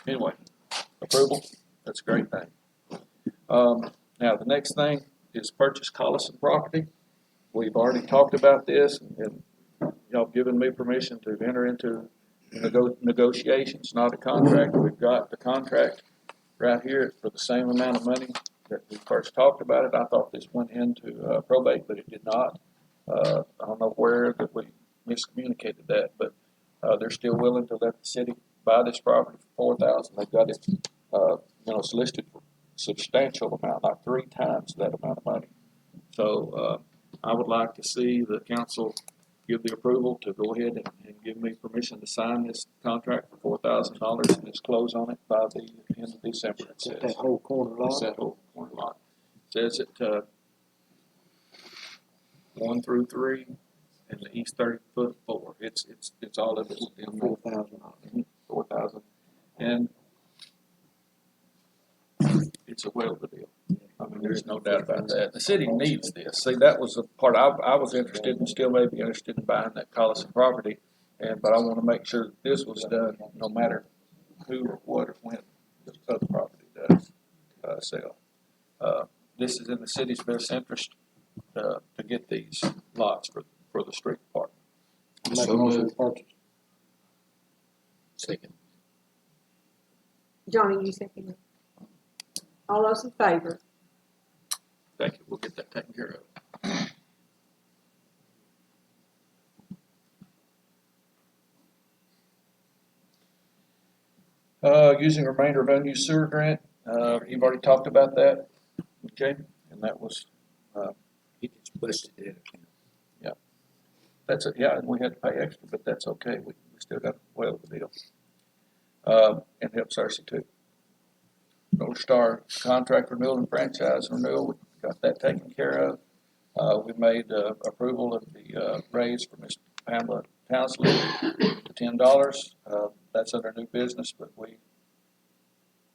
Anyway, approval, that's a great thing. Now, the next thing is purchase Collison property. We've already talked about this, and y'all have given me permission to enter into negotiations, not a contract. We've got the contract right here for the same amount of money that we first talked about it. I thought this went into probate, but it did not. I don't know where that we miscommunicated that, but they're still willing to let the city buy this property for $4,000. They've got it, it's listed for a substantial amount, like 3 times that amount of money. So I would like to see the council give the approval to go ahead and give me permission to sign this contract for $4,000 and just close on it by the end of December. It says That whole corner it's lot. that whole corner lot. It says it 1 through 3 and the east 30-foot 4. It's all of it. $4,000. 4,000. And it's a whale of a deal. I mean, there's no doubt about that. The city needs this. See, that was the part I was interested in, still may be interested in buying that Collison property. But I want to make sure that this was done, no matter who or what or when the other property does sell. This is in the city's best interest to get these lots for the street department. Make a motion to purchase. Second. Johnny, you second it. All those in favor? Thank you. We'll get that taken care of. Using remainder of unused sewer grant, you've already talked about that, okay? And that was, He just busted it. that's it, yeah, and we had to pay extra, but that's okay, we still got well the deal. And help Cersei too. North Star contract renewal and franchise renewal, we got that taken care of. We made, approval of the, raise for Ms. Pamela Townsley to $10. That's under new business, but we,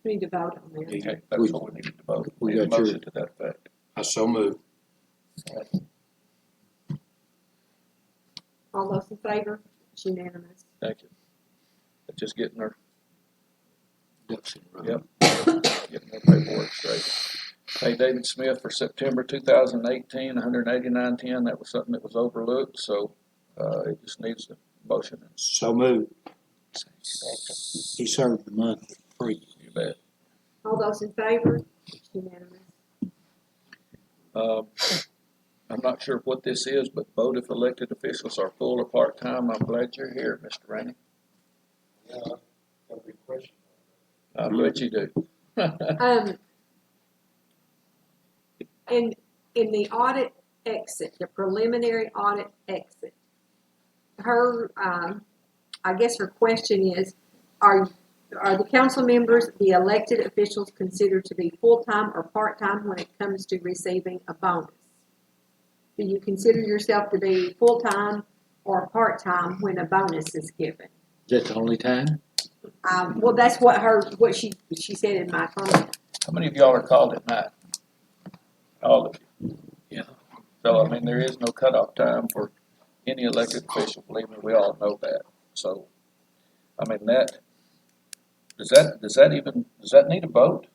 We need to vote on that. okay, that's what we needed to vote. We Need a got your- motion to that effect. I so moved. All those in favor? It's unanimous. Thank you. Just getting her, Ducks in a row. Yep. getting her paperwork straight. Hey, David Smith for September 2018, $189.10. That was something that was overlooked, so it just needs a motion. So moved. He served the month for free. You bet. All those in favor? It's unanimous. I'm not sure what this is, but vote if elected officials are full or part-time. I'm glad you're here, Mr. Rainey. Yeah, got a big question. I bet you do. In the audit exit, the preliminary audit exit, her, I guess her question is, are the council members, the elected officials considered to be full-time or part-time when it comes to receiving a bonus? Do you consider yourself to be full-time or part-time when a bonus is given? Is that the only time? Well, that's what she said in my comment. How many of y'all are called at night? All of you. Yeah. So, I mean, there is no cutoff time for any elected official, believe me, we all know that. So, I mean, does that need a vote?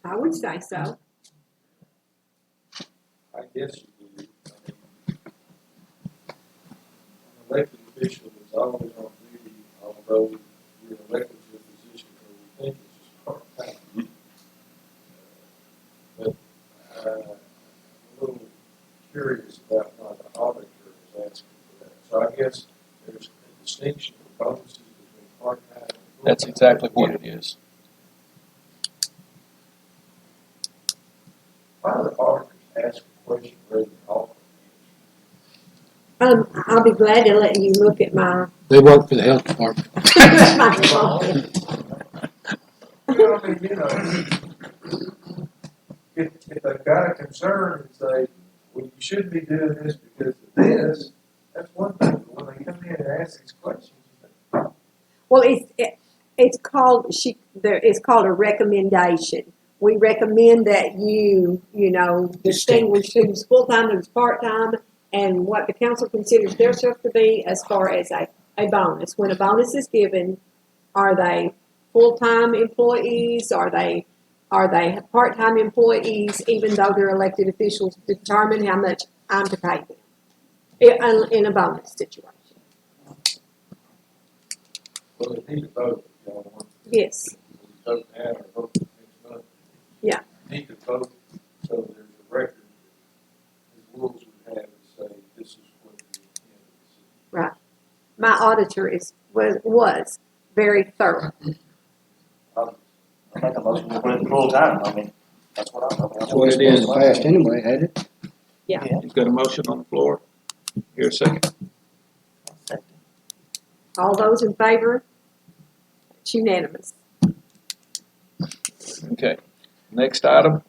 I would say so. I guess you do. An elected official is always on duty, although you're elected to a position where we think it's just part-time. But I'm a little curious about why the auditor is asking for that. So I guess there's a distinction of bonuses between part-time and full-time. That's exactly what it is. Why do the auditors ask a question rather than offer I'll be glad to let you look at my. They work for the health department. Well, I mean, if they've got a concern and say, well, you shouldn't be doing this because of this, that's one thing. But when they come in and ask these questions, Well, it's called it's called a recommendation. We recommend that you distinguish who's full time and who's part time, and what the council considers themselves to be as far as a bonus. When a bonus is given, are they full time employees? Are they part time employees? Even though they're elected officials, determine how much I'm to pay them in a bonus situation. well, they need to vote. You know, want to Yes. vote now or vote next month. Yeah. They need to vote so there's a record that the rules would have to say this is what the intent is. Right. My auditor was very thorough. I make a motion to put it full time, I mean, that's what I'm. That's what it is past anyway, ain't it? You've got a motion on the floor. Here a second. All those in favor? It's unanimous. Okay. Next item.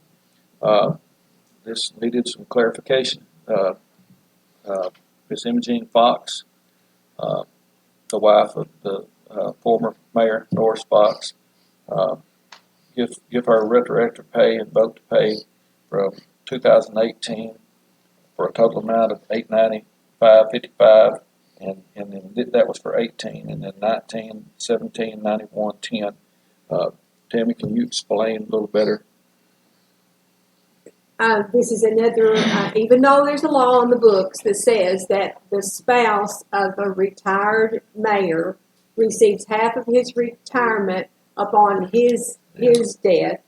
This needed some clarification. Ms. Imogene Fox, the wife of the former mayor, Norris Fox, give her retroactive pay and vote to pay from 2018 for a total amount of $895.55, and then that was for 18, and then 19, 17, 91, 10. Tammy, can you explain a little better? This is another, even though there's a law on the books that says that the spouse of a retired mayor receives half of his retirement upon his death,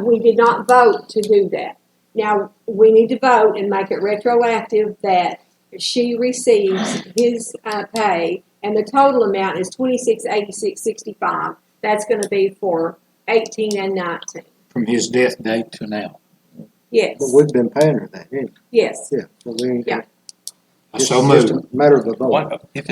we did not vote to do that. Now, we need to vote and make it retroactive that she receives his pay, and the total amount is $26.8665. That's going to be for 18 and 19. From his death date to now. Yes. But we've been paying her that, anyway. Yes. Yeah, so we ain't. Yeah. So Just moved. a matter of a vote. What, if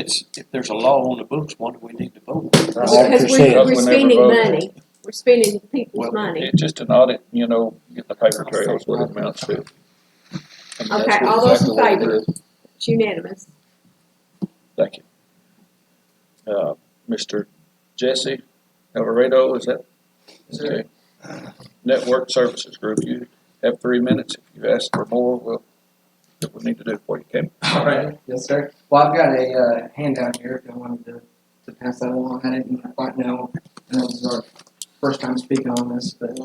there's a law on the books, why do we need to vote? Because percent. we're spending money. We're spending people's money. It's just an audit, getting the paper trails, what it amounts to. And that's Okay, what all those in exactly what it favor? is. It's unanimous. Thank you. Mr. Jesse Alvarado, is that? Okay. Network Services Group, you have 3 minutes. If you ask for more, we'll do what we need to do for you, okay? All right, yes, sir. Well, I've got a handout here if I wanted to pass that along. I didn't quite know. This is our first time speaking on this, but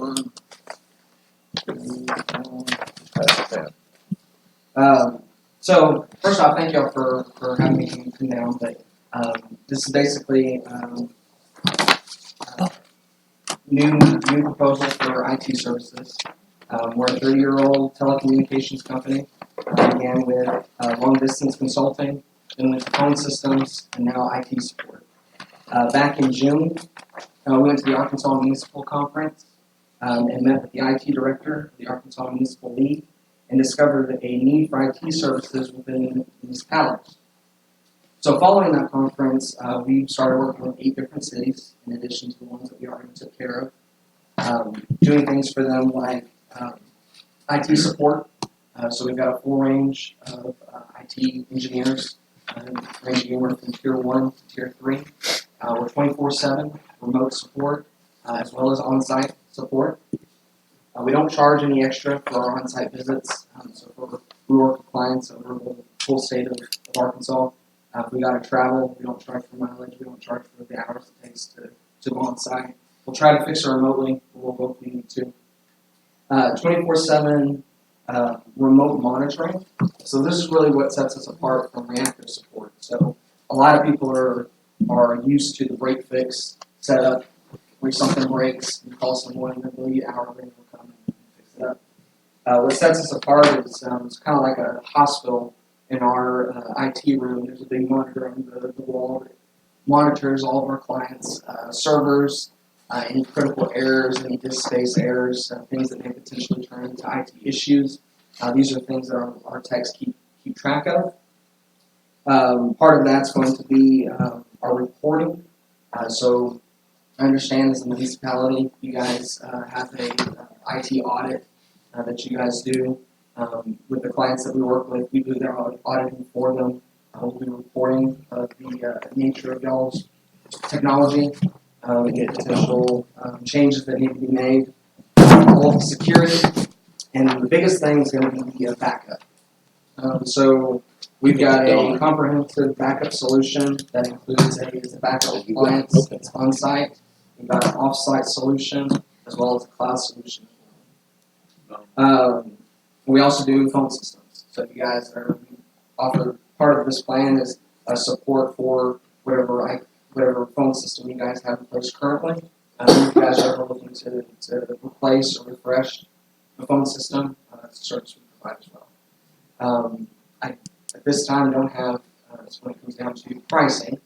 Pass it down. so first off, thank y'all for having me come down. But this is basically new proposal for IT services. We're a 30-year-old telecommunications company. Began with long distance consulting, then with phone systems, and now IT support. Back in June, we went to the Arkansas Municipal Conference and met with the IT director, the Arkansas Municipal League, and discovered a need for IT services within municipalities. So following that conference, we started working with 8 different cities, in addition to the ones that we already took care of, doing things for them like IT support. So we've got a full range of IT engineers, ranging anywhere from Tier 1 to Tier 3. We're 24/7 remote support, as well as on-site support. We don't charge any extra for our on-site visits. We work with clients over the whole state of Arkansas. If we got to travel, we don't charge for mileage. We don't charge for the hours it takes to go on-site. We'll try to fix it remotely, but we'll go if we need to. 24/7 remote monitoring. So this is really what sets us apart from reactive support. So a lot of people are used to the break fix setup, where something breaks, you call someone, and they'll be hourly, and they'll come and fix it up. What sets us apart is it's kind of like a hospital. In our IT room, there's a big monitor on the wall that monitors all of our clients' servers, any critical errors, any disk space errors, things that may potentially turn into IT issues. These are things that our techs keep track of. Part of that's going to be our reporting. So I understand as a municipality, you guys have a IT audit that you guys do. With the clients that we work with, we do their auditing for them. We'll be reporting the nature of y'all's technology. We get potential changes that need to be made. All of the security. And the biggest thing is going to be the backup. So we've got a comprehensive backup solution that includes a backup appliance that's on-site. We've got an off-site solution as well as a cloud solution. We also do phone systems. So if you guys offer part of this plan is a support for whatever phone system you guys have in place currently. If you guys are ever looking to replace or refresh a phone system, it's a service we provide as well. I at this time don't have, when it comes down to pricing,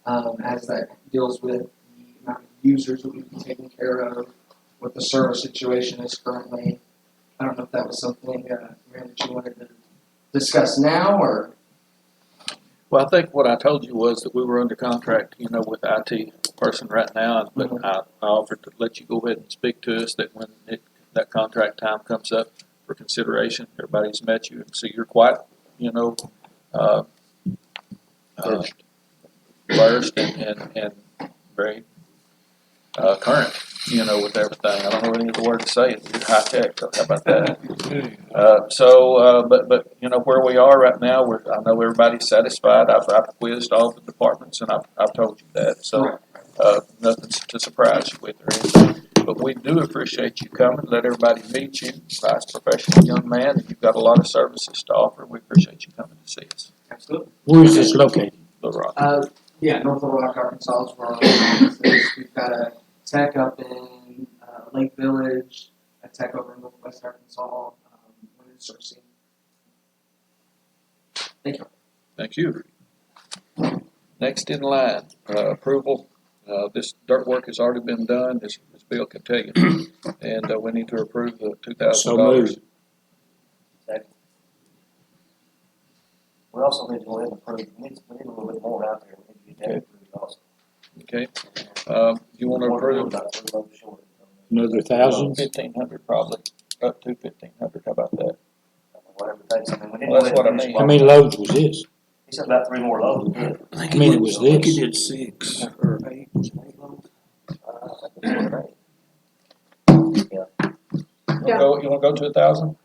as that deals with the amount of users that we've been taking care of, what the service situation is currently. I don't know if that was something, Rand, that you wanted to discuss now, or? Well, I think what I told you was that we were under contract, with the IT person right now, but I offered to let you go ahead and speak to us that when that contract time comes up for consideration, everybody's met you, and so you're quite, versed and very current with everything. I don't know any other word to say it. It's high tech. So how about that? But where we are right now, I know everybody's satisfied. I've quizzed all the departments, and I've told you that. So nothing to surprise you with or anything. But we do appreciate you coming. Let everybody meet you. Nice professional young man, and you've got a lot of services to offer. We appreciate you coming to see us. Absolutely. Where is this located? Little Rock. Yeah, North Little Rock, Arkansas is where our office is. We've got a tech up in Lake Village, a tech over in Northwest Arkansas, one in Searcy. Thank you. Thank you. Next in line, approval. This dirt work has already been done, as Bill can tell you. And we need to approve the $2,000. So moved. We also need to go ahead and approve, we need a little bit more out there, we need to get that approved also. Okay. You want to approve? Another 1,000? 1,500 probably, up to 1,500. How about that? Whatever it takes, I mean, we need to Well, go that's ahead what I and finish mean. How many loads was this? He said about 3 more loads. I mean, it was this. He did 6 or 8. Was it 8 loads? You want to go to 1,000?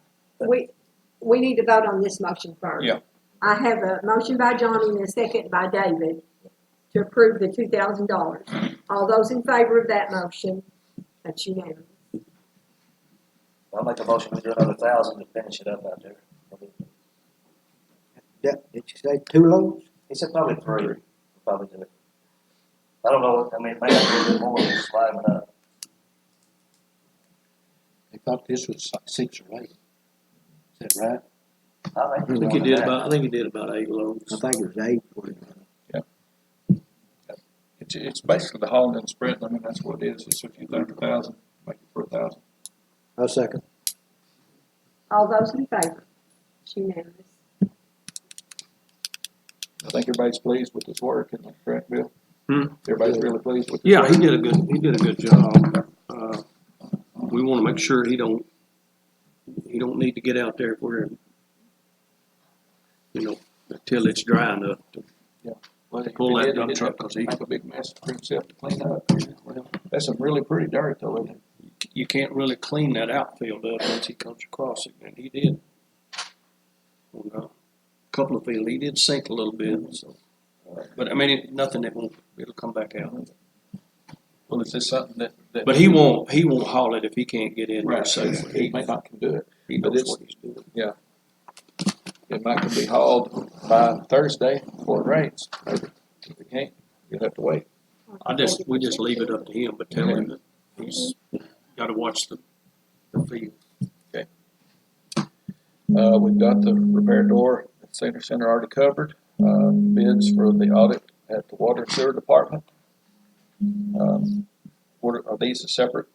We need to vote on this motion first. Yeah. I have a motion by Johnny and a second by David to approve the $2,000. All those in favor of that motion, that's unanimous. I'll make a motion, we do another 1,000 to finish it up out there. Did you say 2 loads? He said probably 3, we'll probably do it. I don't know, I mean, it may have to be a little more, just liven up. I thought this was 6 or 8. Is that right? I think he did about 8 loads. I think it was 8. It's basically the hauling and spreading. I mean, that's what it is. It's if you think 1,000, make it for 1,000. I'll second. All those in favor, it's unanimous. I think everybody's pleased with this work, and correct, Bill? Hmm? Everybody's really pleased with this Yeah, work. he did a good job. We want to make sure he don't need to get out there for him, until it's dry enough to Well, if pull he that did, he dump didn't truck, have to 'cause he- make a big mess for himself to clean up. Well, that's some really pretty dirt, though, isn't it? you can't really clean that outfield up once he comes across it, and he did. A couple of fields, he did sink a little bit, so. But I mean, nothing that it'll come back out. Well, is this something that? But he won't haul it if he can't get in there Right, safely. he may not can do it. He But knows it's, what he's doing. yeah. It might can be hauled by Thursday before it rains, maybe. If it can't, you'll have to wait. We just leave it up to him, but tell him that he's gotta watch the field. We've got the repair door at Senior Center already covered. Bids for the audit at the Water and Sewer Department. Are these a separate?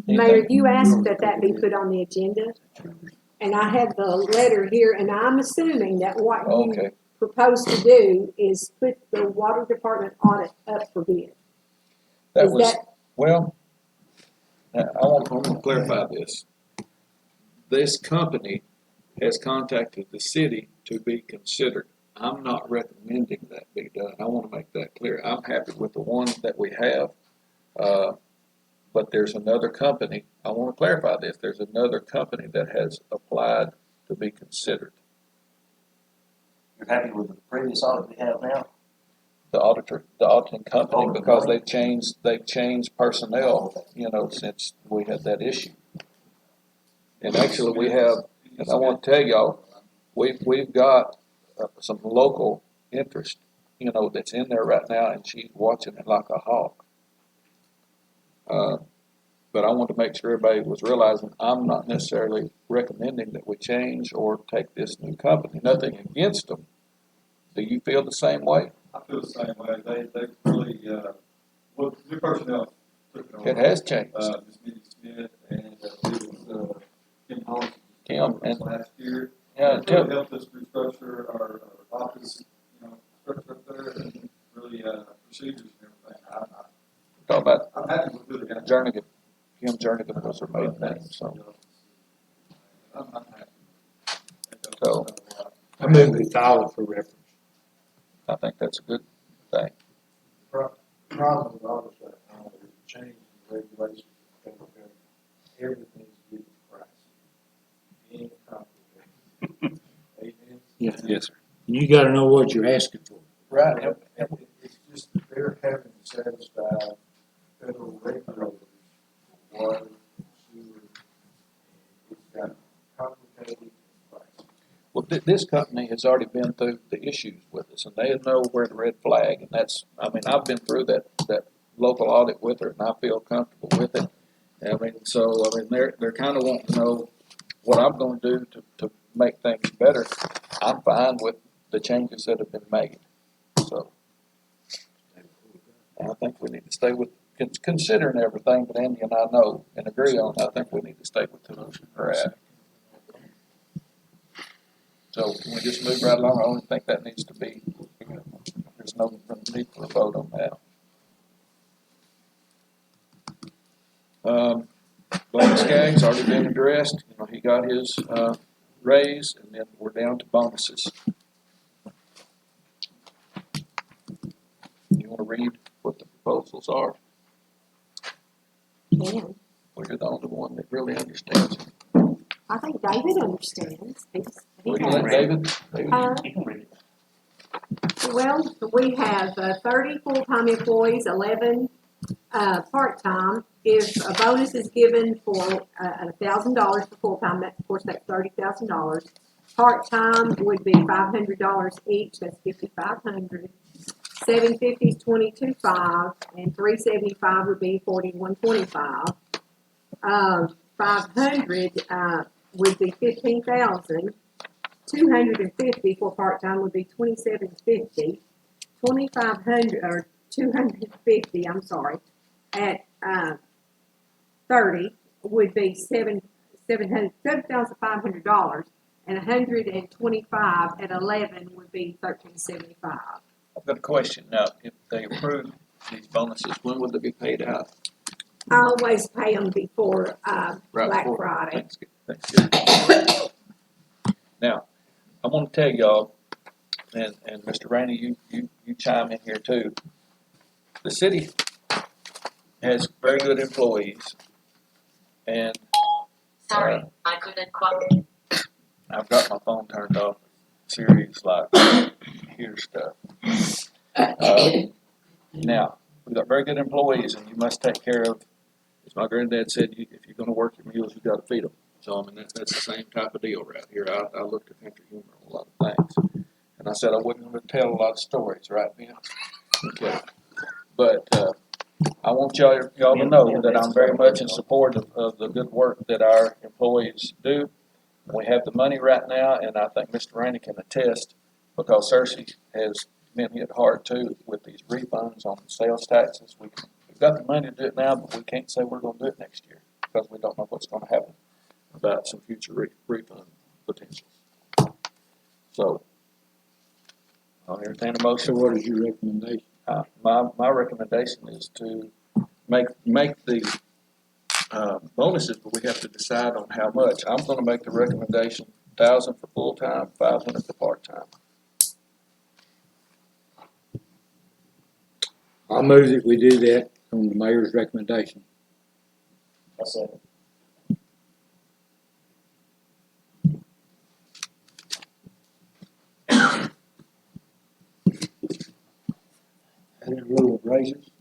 Mayor, you asked that be put on the agenda, and I have the letter here, and I'm assuming that what you Okay, propose to do is put the water department audit up for bid. that Is was, that- well, I want to clarify this. This company has contacted the city to be considered. I'm not recommending that be done. I want to make that clear. I'm happy with the one that we have. But there's another company, I want to clarify this, there's another company that has applied to be considered. You're happy with the previous audit we have now? The auditing company, because they've changed personnel, since we had that issue. And actually we have, and I want to tell y'all, we've got some local interest, that's in there right now, and she's watching it like a hawk. But I want to make sure everybody was realizing I'm not necessarily recommending that we change or take this new company. Nothing against them. Do you feel the same way? I feel the same way. They really, new personnel took it on. It has changed. Ms. Minnie Smith and it was Kim Holmes. Kim, and Last year. yeah, It really helped us restructure our office, structure up there and really, procedures and everything. talk about I'm happy with who they got. Jernigan. Kim Jernigan was her maiden name, so. I'm happy. So, I move we file for reference. I think that's a good thing. Problem with all of that, is change in regulations everything's getting pricey, being complicated. Amen? Yeah. Yes, sir. You gotta know what you're asking for. Right, and it's just that they're having to satisfy federal regulators, for water, sewer, and it's got complicated and pricey. Well, this company has already been through the issues with us, and they know where the red flag, and that's, I mean, I've been through that local audit with her, and I feel comfortable with it. I mean, so, I mean, they're kind of wanting to know what I'm gonna do to make things better. I'm fine with the changes that have been made, so. And I think we need to stay with, considering everything that Andy and I know and agree on, I think we need to stay with who we're at. So can we just move right along? I don't think that needs to be, there's no need for a vote on that. Blaine Skaggs already been addressed. You know, he got his raise, and then we're down to bonuses. You want to read what the proposals are? Yeah. Well, you're the only one that really understands it. I think David understands. Will you let David? Well, we have 30 full-time employees, 11 part-time. If a bonus is given for $1,000 for full-time, of course, that's $30,000. Part-time would be $500 each, that's $5,500. 750 is $22,500, and 375 would be $41,25. 500 would be $15,000. 250 for part-time would be $2,750. 2,500 or 250, I'm sorry, at 30 would be $7,500, and 125 at 11 would be $1,375. I've got a question now. If they approve these bonuses, when would they be paid out? I always pay them before Black before Friday. Thanksgiving. Now, I want to tell y'all, and Mr. Rainey, you chime in here too. The city has very good employees, and Sorry, I couldn't quite. I've got my phone turned off. Siri's like, hear stuff. Now, we've got very good employees, and you must take care of, as my granddad said, if you're going to work your mules, you've got to feed them. So, I mean, that's the same type of deal right here. I looked at country humor on a lot of things. And I said I wasn't going to tell a lot of stories, right, Ben? Okay. But I want y'all to know that I'm very much in support of the good work that our employees do. We have the money right now, and I think Mr. Rainey can attest, because Cersei has been hit hard too with these refunds on sales taxes. We've got the money to do it now, but we can't say we're going to do it next year because we don't know what's going to happen about some future refund potentials. So I'll entertain a motion. So what is your recommendation? My recommendation is to make the bonuses, but we have to decide on how much. I'm going to make the recommendation: 1,000 for full time, 500 for part time. I'll move that we do that on the mayor's recommendation. I said, Any rule of raises?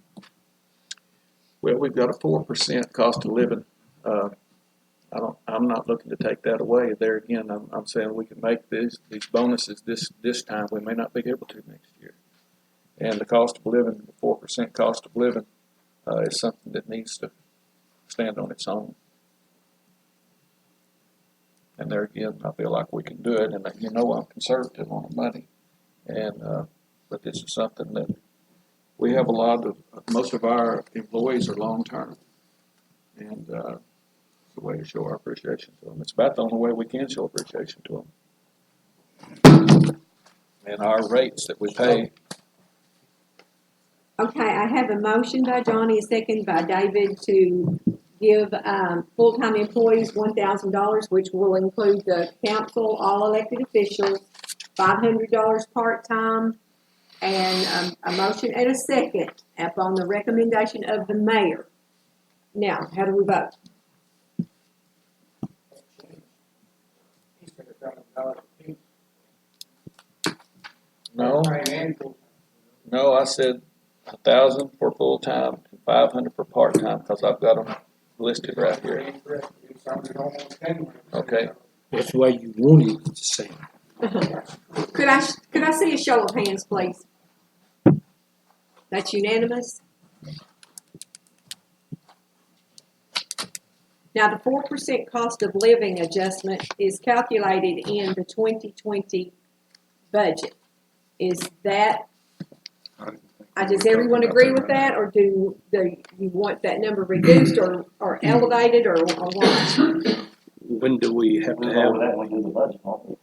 Well, we've got a 4% cost of living. I'm not looking to take that away. There again, I'm saying we can make these bonuses this time. We may not be able to next year. And the cost of living, the 4% cost of living, is something that needs to stand on its own. And there again, I feel like we can do it. And you know, I'm conservative on the money, and but this is something that we have a lot of. Most of our employees are long term, and it's a way to show our appreciation to them. It's about the only way we can show appreciation to them. And our rates that we pay. Okay, I have a motion by Johnny, a second by David to give full-time employees $1,000, which will include the council, all elected officials, $500 part-time, and a motion and a second upon the recommendation of the mayor. Now, how do we vote? said 1,000 for full-time and 500 for part-time, because I've got them listed right here. It's almost 10. Okay. That's the way you wanted it to say. Could I see a show of hands, please? That's unanimous. Now, the 4% cost of living adjustment is calculated in the 2020 budget. Is that, does everyone agree with that, or do you want that number reduced or elevated, or what? When do we have to We'll go have, over that when we do the budget, won't we?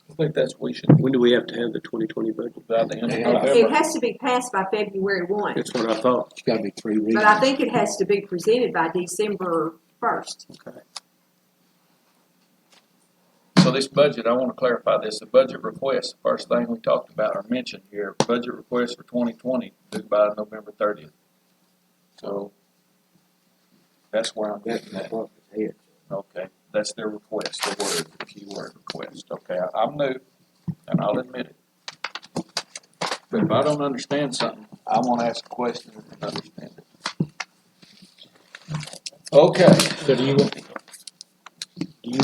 I think that's what we should, when do we have to have the 2020 budget? by the end of It November. has to be passed by February 1, That's what I thought. It's gotta be 3 readings. but I think it has to be presented by December 1st. So this budget, I want to clarify this, the budget request, the first thing we talked about or mentioned here, budget request for 2020 due by November 30th. So that's where I'm getting at. Okay, that's their request, the word, the key word request. Okay, I'm new, and I'll admit it. But if I don't understand something, I want to ask a question and understand it. Okay. So do you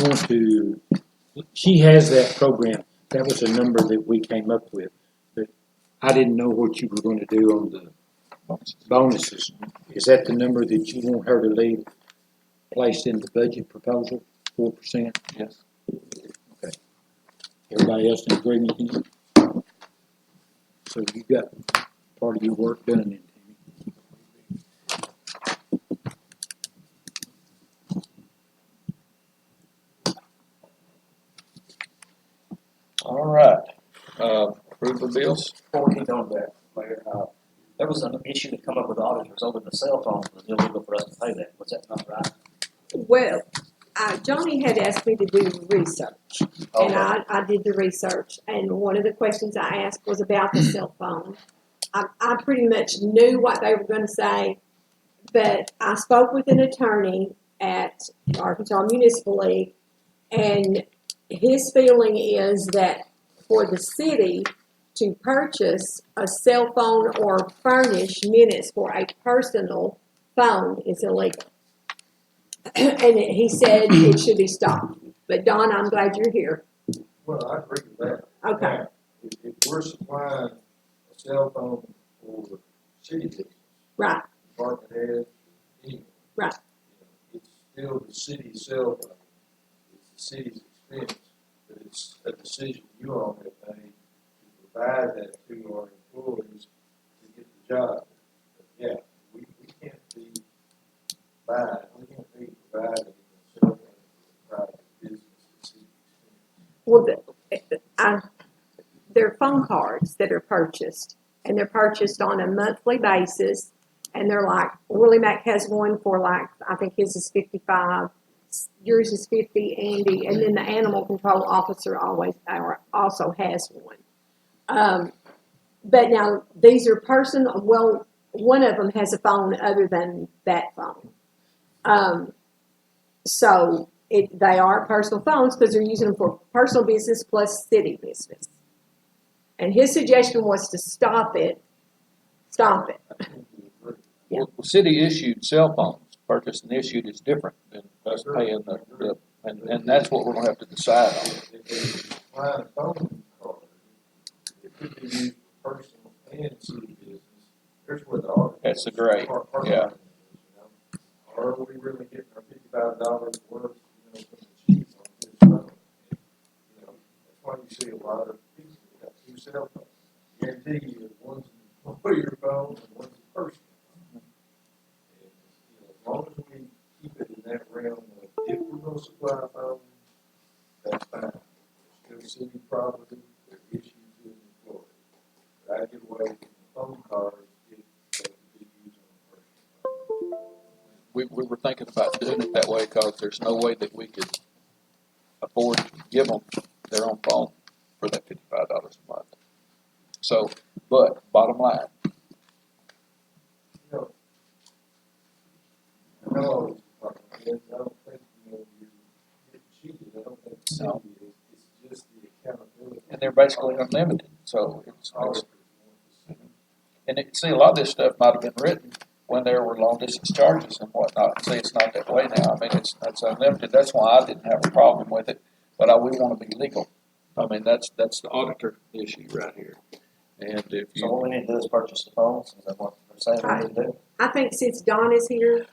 want to, she has that program, that was a number that we came up with, but I didn't know what you were gonna do on the bonuses. Is that the number that you want her to leave placed in the budget proposal, 4%? Yes. Okay. Everybody else in agreement here? So you got part of your work done then, Tammy. All right. Approve the bills? Before we get on that, Mayor, there was an issue that come up with auditors over the cell phones, it was illegal for us to pay that, was that not right? Well, Johnny had asked me to do research, and I did the research, and one of the questions I asked was about the cell phone. I pretty much knew what they were going to say, but I spoke with an attorney at Arkansas Municipal League, and his feeling is that for the city to purchase a cell phone or furnish minutes for a personal phone is illegal. And he said it should be stopped. But Don, I'm glad you're here. Well, I agree with that. Okay. Now, if we're supplying a cell phone for city business, Right, department heads, anyone, right. it's still the city's cell phone. It's the city's expense, but it's a decision you all have made to provide that to our employees to get the job. But yeah, we can't be providing a cell phone for private business. It's city expense. Well, they're phone cards that are purchased, and they're purchased on a monthly basis, and they're like, Willie Mack has one for like, I think his is 55, yours is 50, Andy, and then the animal control officer also has one. But now, these are personal, well, one of them has a phone other than that phone. So they are personal phones because they're using them for personal business plus city business. And his suggestion was to stop it. Yeah. Well, city issued cell phones, purchased and issued is different than us paying and that's what we're gonna have to decide on. If they supply a phone card, it could be used for personal and city business. There's where the audit. That's the grade, yeah. Or are we really getting our $55 worth, from the chief on his phone? That's why you see a lot of people that got two cell phones. Guarantee you, one's an employer phone and one's a personal phone. And, as long as we keep it in that realm of if we're gonna supply a phone, that's fine. It's still city property, they're issued to an employee. But I get away from the phone cards if they can be used on a personal phone. We were thinking about doing it that way because there's no way that we could afford to give them their own phone for that $55 a month. So, but bottom line, I know, I don't think, you're getting cheated, I don't think the city is, it's just the accountability. and they're basically unlimited, so it's And see, a lot of this stuff might have been written when there were long distance charges and whatnot. See, it's not that way now. I mean, it's unlimited. That's why I didn't have a problem with it. But we want to be legal. I mean, that's the auditor issue right here. And if So what you, we need to do is purchase the phones, is that what they're saying we need to do? I think since Dawn is here,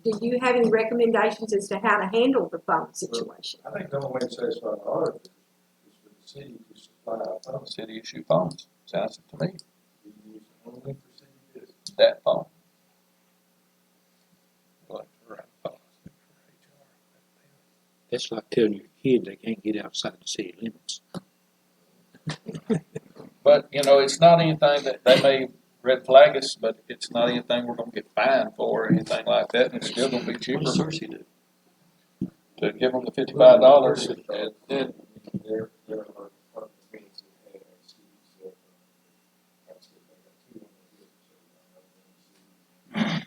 do you have any recommendations as to how to handle the phone situation? I think the only way to satisfy the auditor is for the city to supply a phone. city issue phones, sounds to me, You use only for city business. that phone. Like, right, phone. That's like telling your kid they can't get outside the city limits. But, it's not anything that they may red flag us, but it's not anything we're gonna get fined for or anything like that, and it's still gonna be cheaper What does Cersei do? to give them the $55 and then, They're our friends that have cities that, that's what they got 200 business.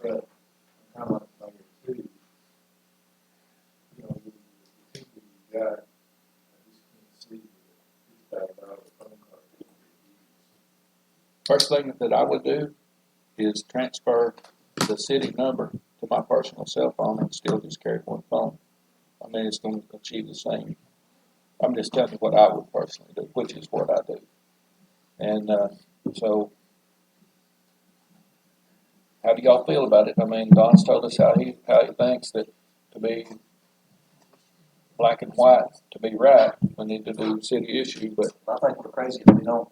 But I'm kind of like too, the people you got, I just can't see the $55 phone card. first thing that I would do is transfer the city number to my personal cell phone and still just carry one phone. I mean, it's gonna achieve the same. I'm just telling you what I would personally do, which is what I do. And, so, how do y'all feel about it? I mean, Don's told us how he thinks that to be black and white, to be right, we need to do city issue, but, I think we're crazy if we don't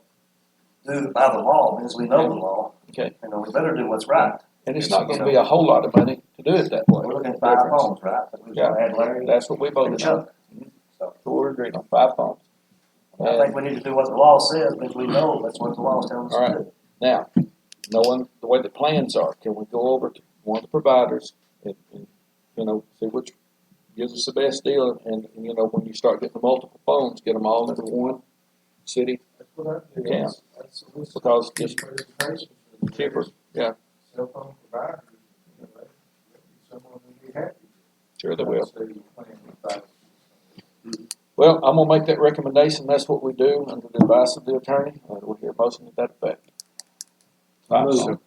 do it by the law, because we know the law. okay. We better do what's right. And it's not gonna be a whole lot of money to do it that way. We're looking at 5 phones, right? But we're gonna add Larry That's what we and voted on. Chuck. So we're agreeing on 5 phones. I think we need to do what the law says, because we know that's what the law is telling us All to right. do. Now, knowing the way the plans are, can we go over to one of the providers and see which gives us the best deal? And when you start getting the multiple phones, get them all into one city That's what I do. Yeah. That's a list. because just For education for the cheaper. Yeah, cell phone providers, someone would be happy. sure they will. So you plan with that. Well, I'm gonna make that recommendation. That's what we do under the advice of the attorney. We'll hear a motion to that effect. 5 phones.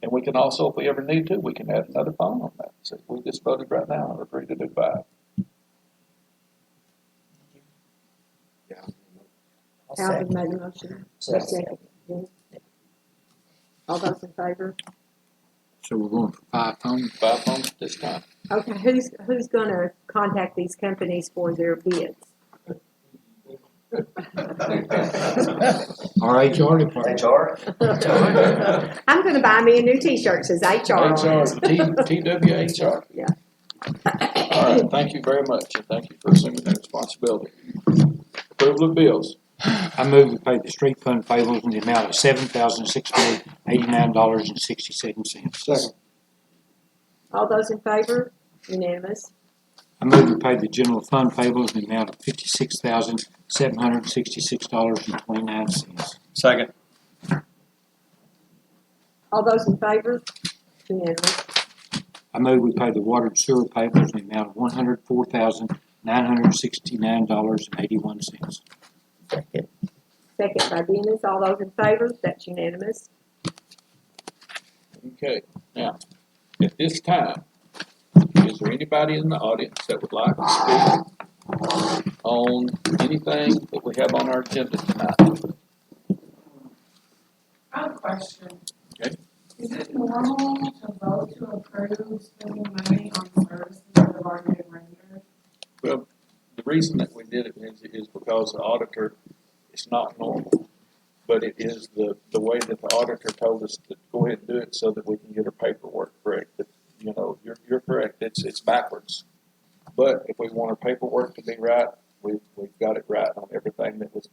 And we can also, if we ever need to, we can add another phone on that. So we just voted right now and agreed to do 5. Alvin made a motion. Second. All those in favor? So we're going for 5 phones. 5 phones this time. Okay, who's gonna contact these companies for their bids? Our HR department. HR? I'm gonna buy me a new T-shirt that says HR on HR, it. TWHR. Yeah. All right, thank you very much, and thank you for assuming that responsibility. Approval of bills. I move we pay the street fund payables in the amount of $7,689.67. Second. All those in favor? Unanimous. I move we pay the general fund payables in the amount of $56,766.29. Second. All those in favor? Unanimous. I move we pay the water and sewer payables in the amount of $104,969.81. Second. Second by Dennis. All those in favor? That's unanimous. Okay, now, at this time, is there anybody in the audience that would like to speak on anything that we have on our agenda tonight? I have a question. Okay. Is it normal to vote to approve spending money on services that have already been rendered? Well, the reason that we did it is because the auditor, it's not normal, but it is the way that the auditor told us to go ahead and do it so that we can get our paperwork correct. But, you're correct, it's backwards. But if we want our paperwork to be right, we've got it right on everything that was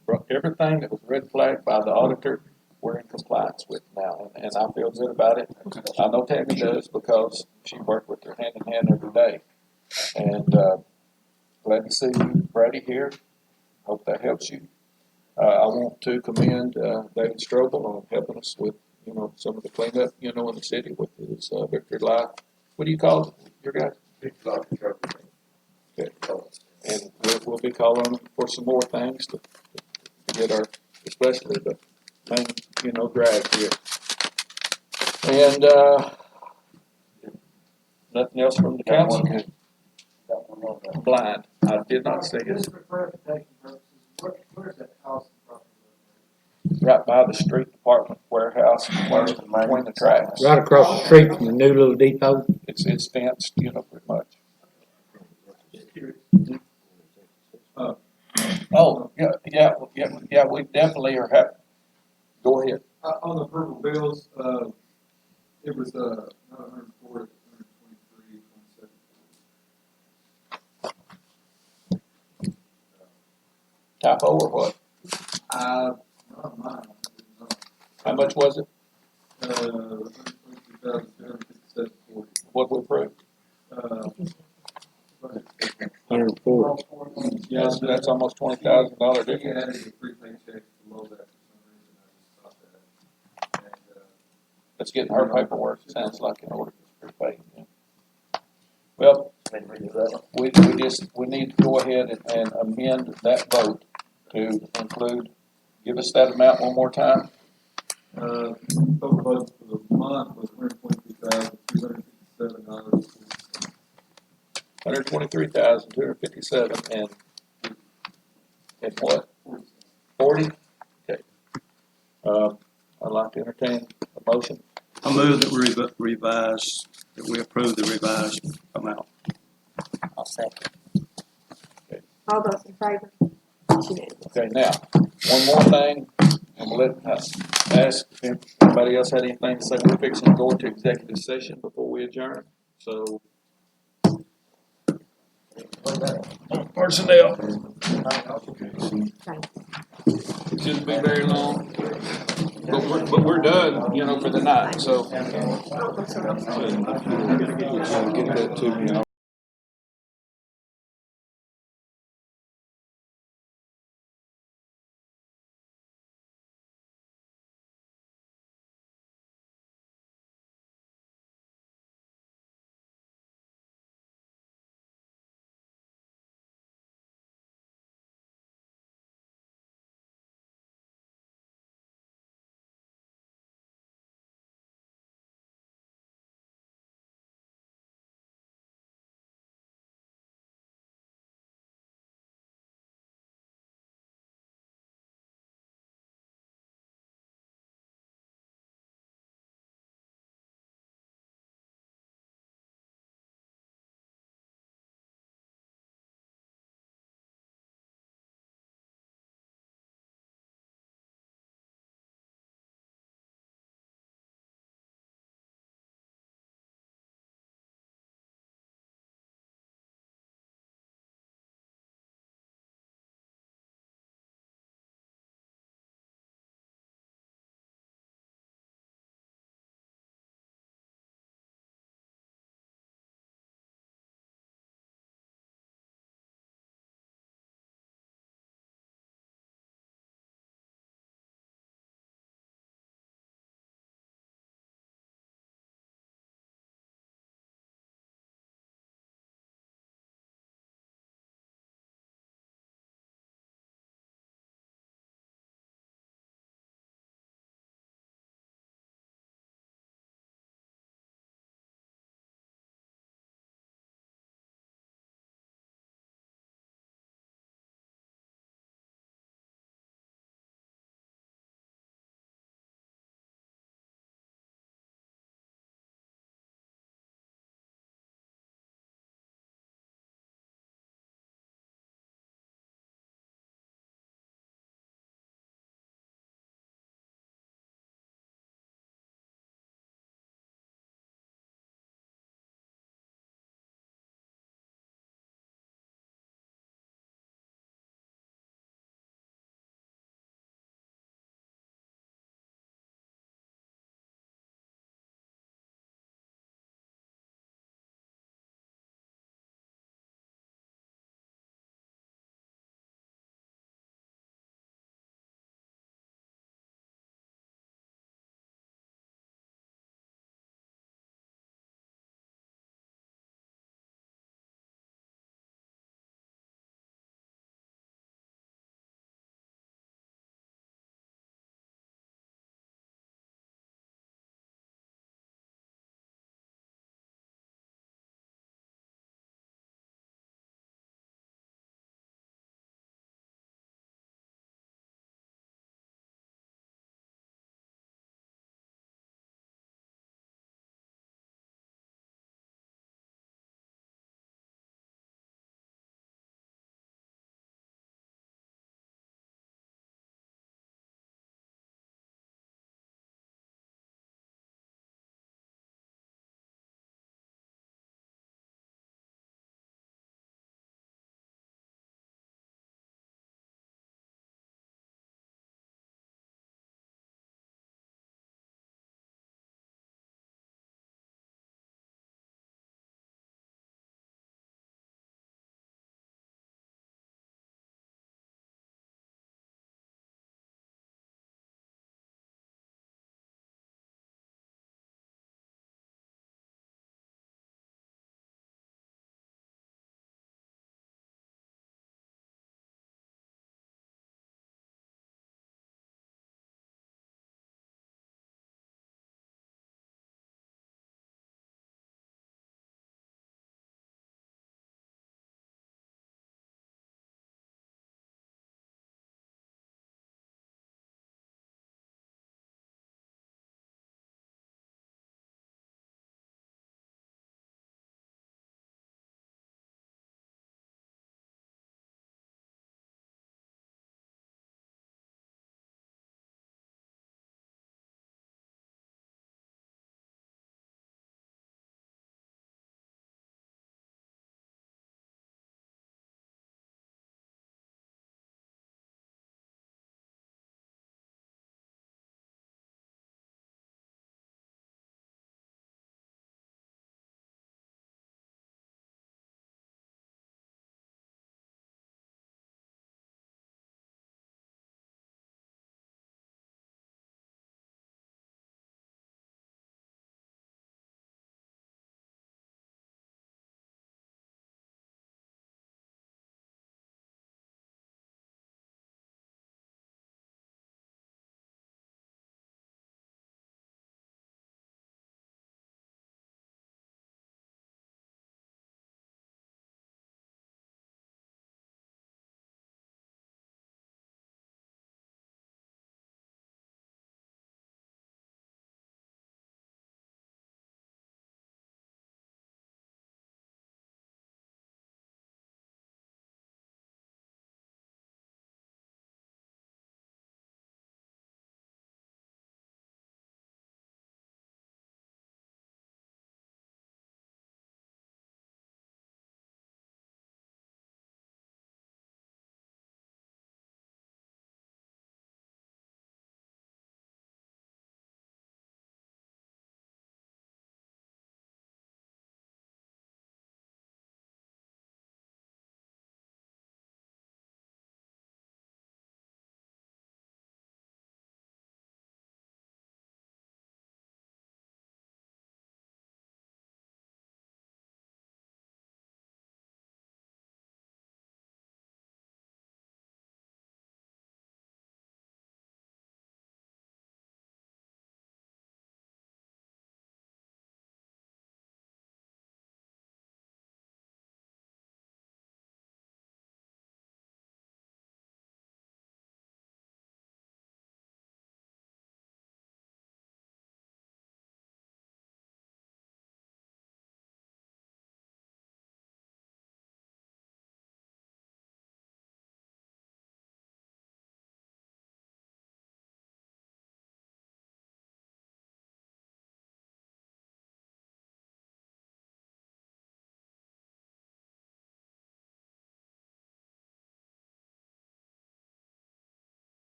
red flagged by the auditor, we're in compliance with now, and I feel good about it. I know Tammy does because she worked with her hand in hand every day. And, glad to see you, Brady, here. Hope that helps you. I want to commend David Strobel on helping us with, some of the cleanup, in the city with his Victory Life. What do you call your guy? Victory Life Recovery. Okay. And we'll be calling him for some more things to get our, especially the main, drag here. And, nothing else from the council? Blind, I did not see it, Just for clarification purposes, where's that house property right by the street department warehouse, between the tracks. Right across the street from the new little depot. It's fenced, pretty much. Oh, yeah, we definitely are happy. Go ahead. On the purple bills, it was, not 104, it's 123, 27. Typo or what? Not mine. How much was it? 123,757.40. What we approved? 104. Yes, that's almost $20,000 He difference. added a prepaid check below that for some reason, I just thought that. And, Let's get her paperwork, sounds like in order to prepay. Yeah. Well, we need to go ahead and amend that vote to include, give us that amount one more time. total budget for the month was $123,257. $123,257 and what? 40? Okay. I'd like to entertain a motion. I move that we approve the revised amount. I'll second. All those in favor? It's unanimous. Okay, now, one more thing, and we'll ask if anybody else had anything to say. We're fixing to go into executive session before we adjourn, so. Personnel. Shouldn't be very long, but we're done, for the night, so. Get that to me.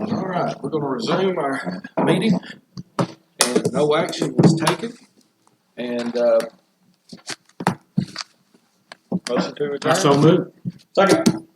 All right, we're gonna resume our meeting, and no action was taken, and, motion to adjourn. I so moved. Second.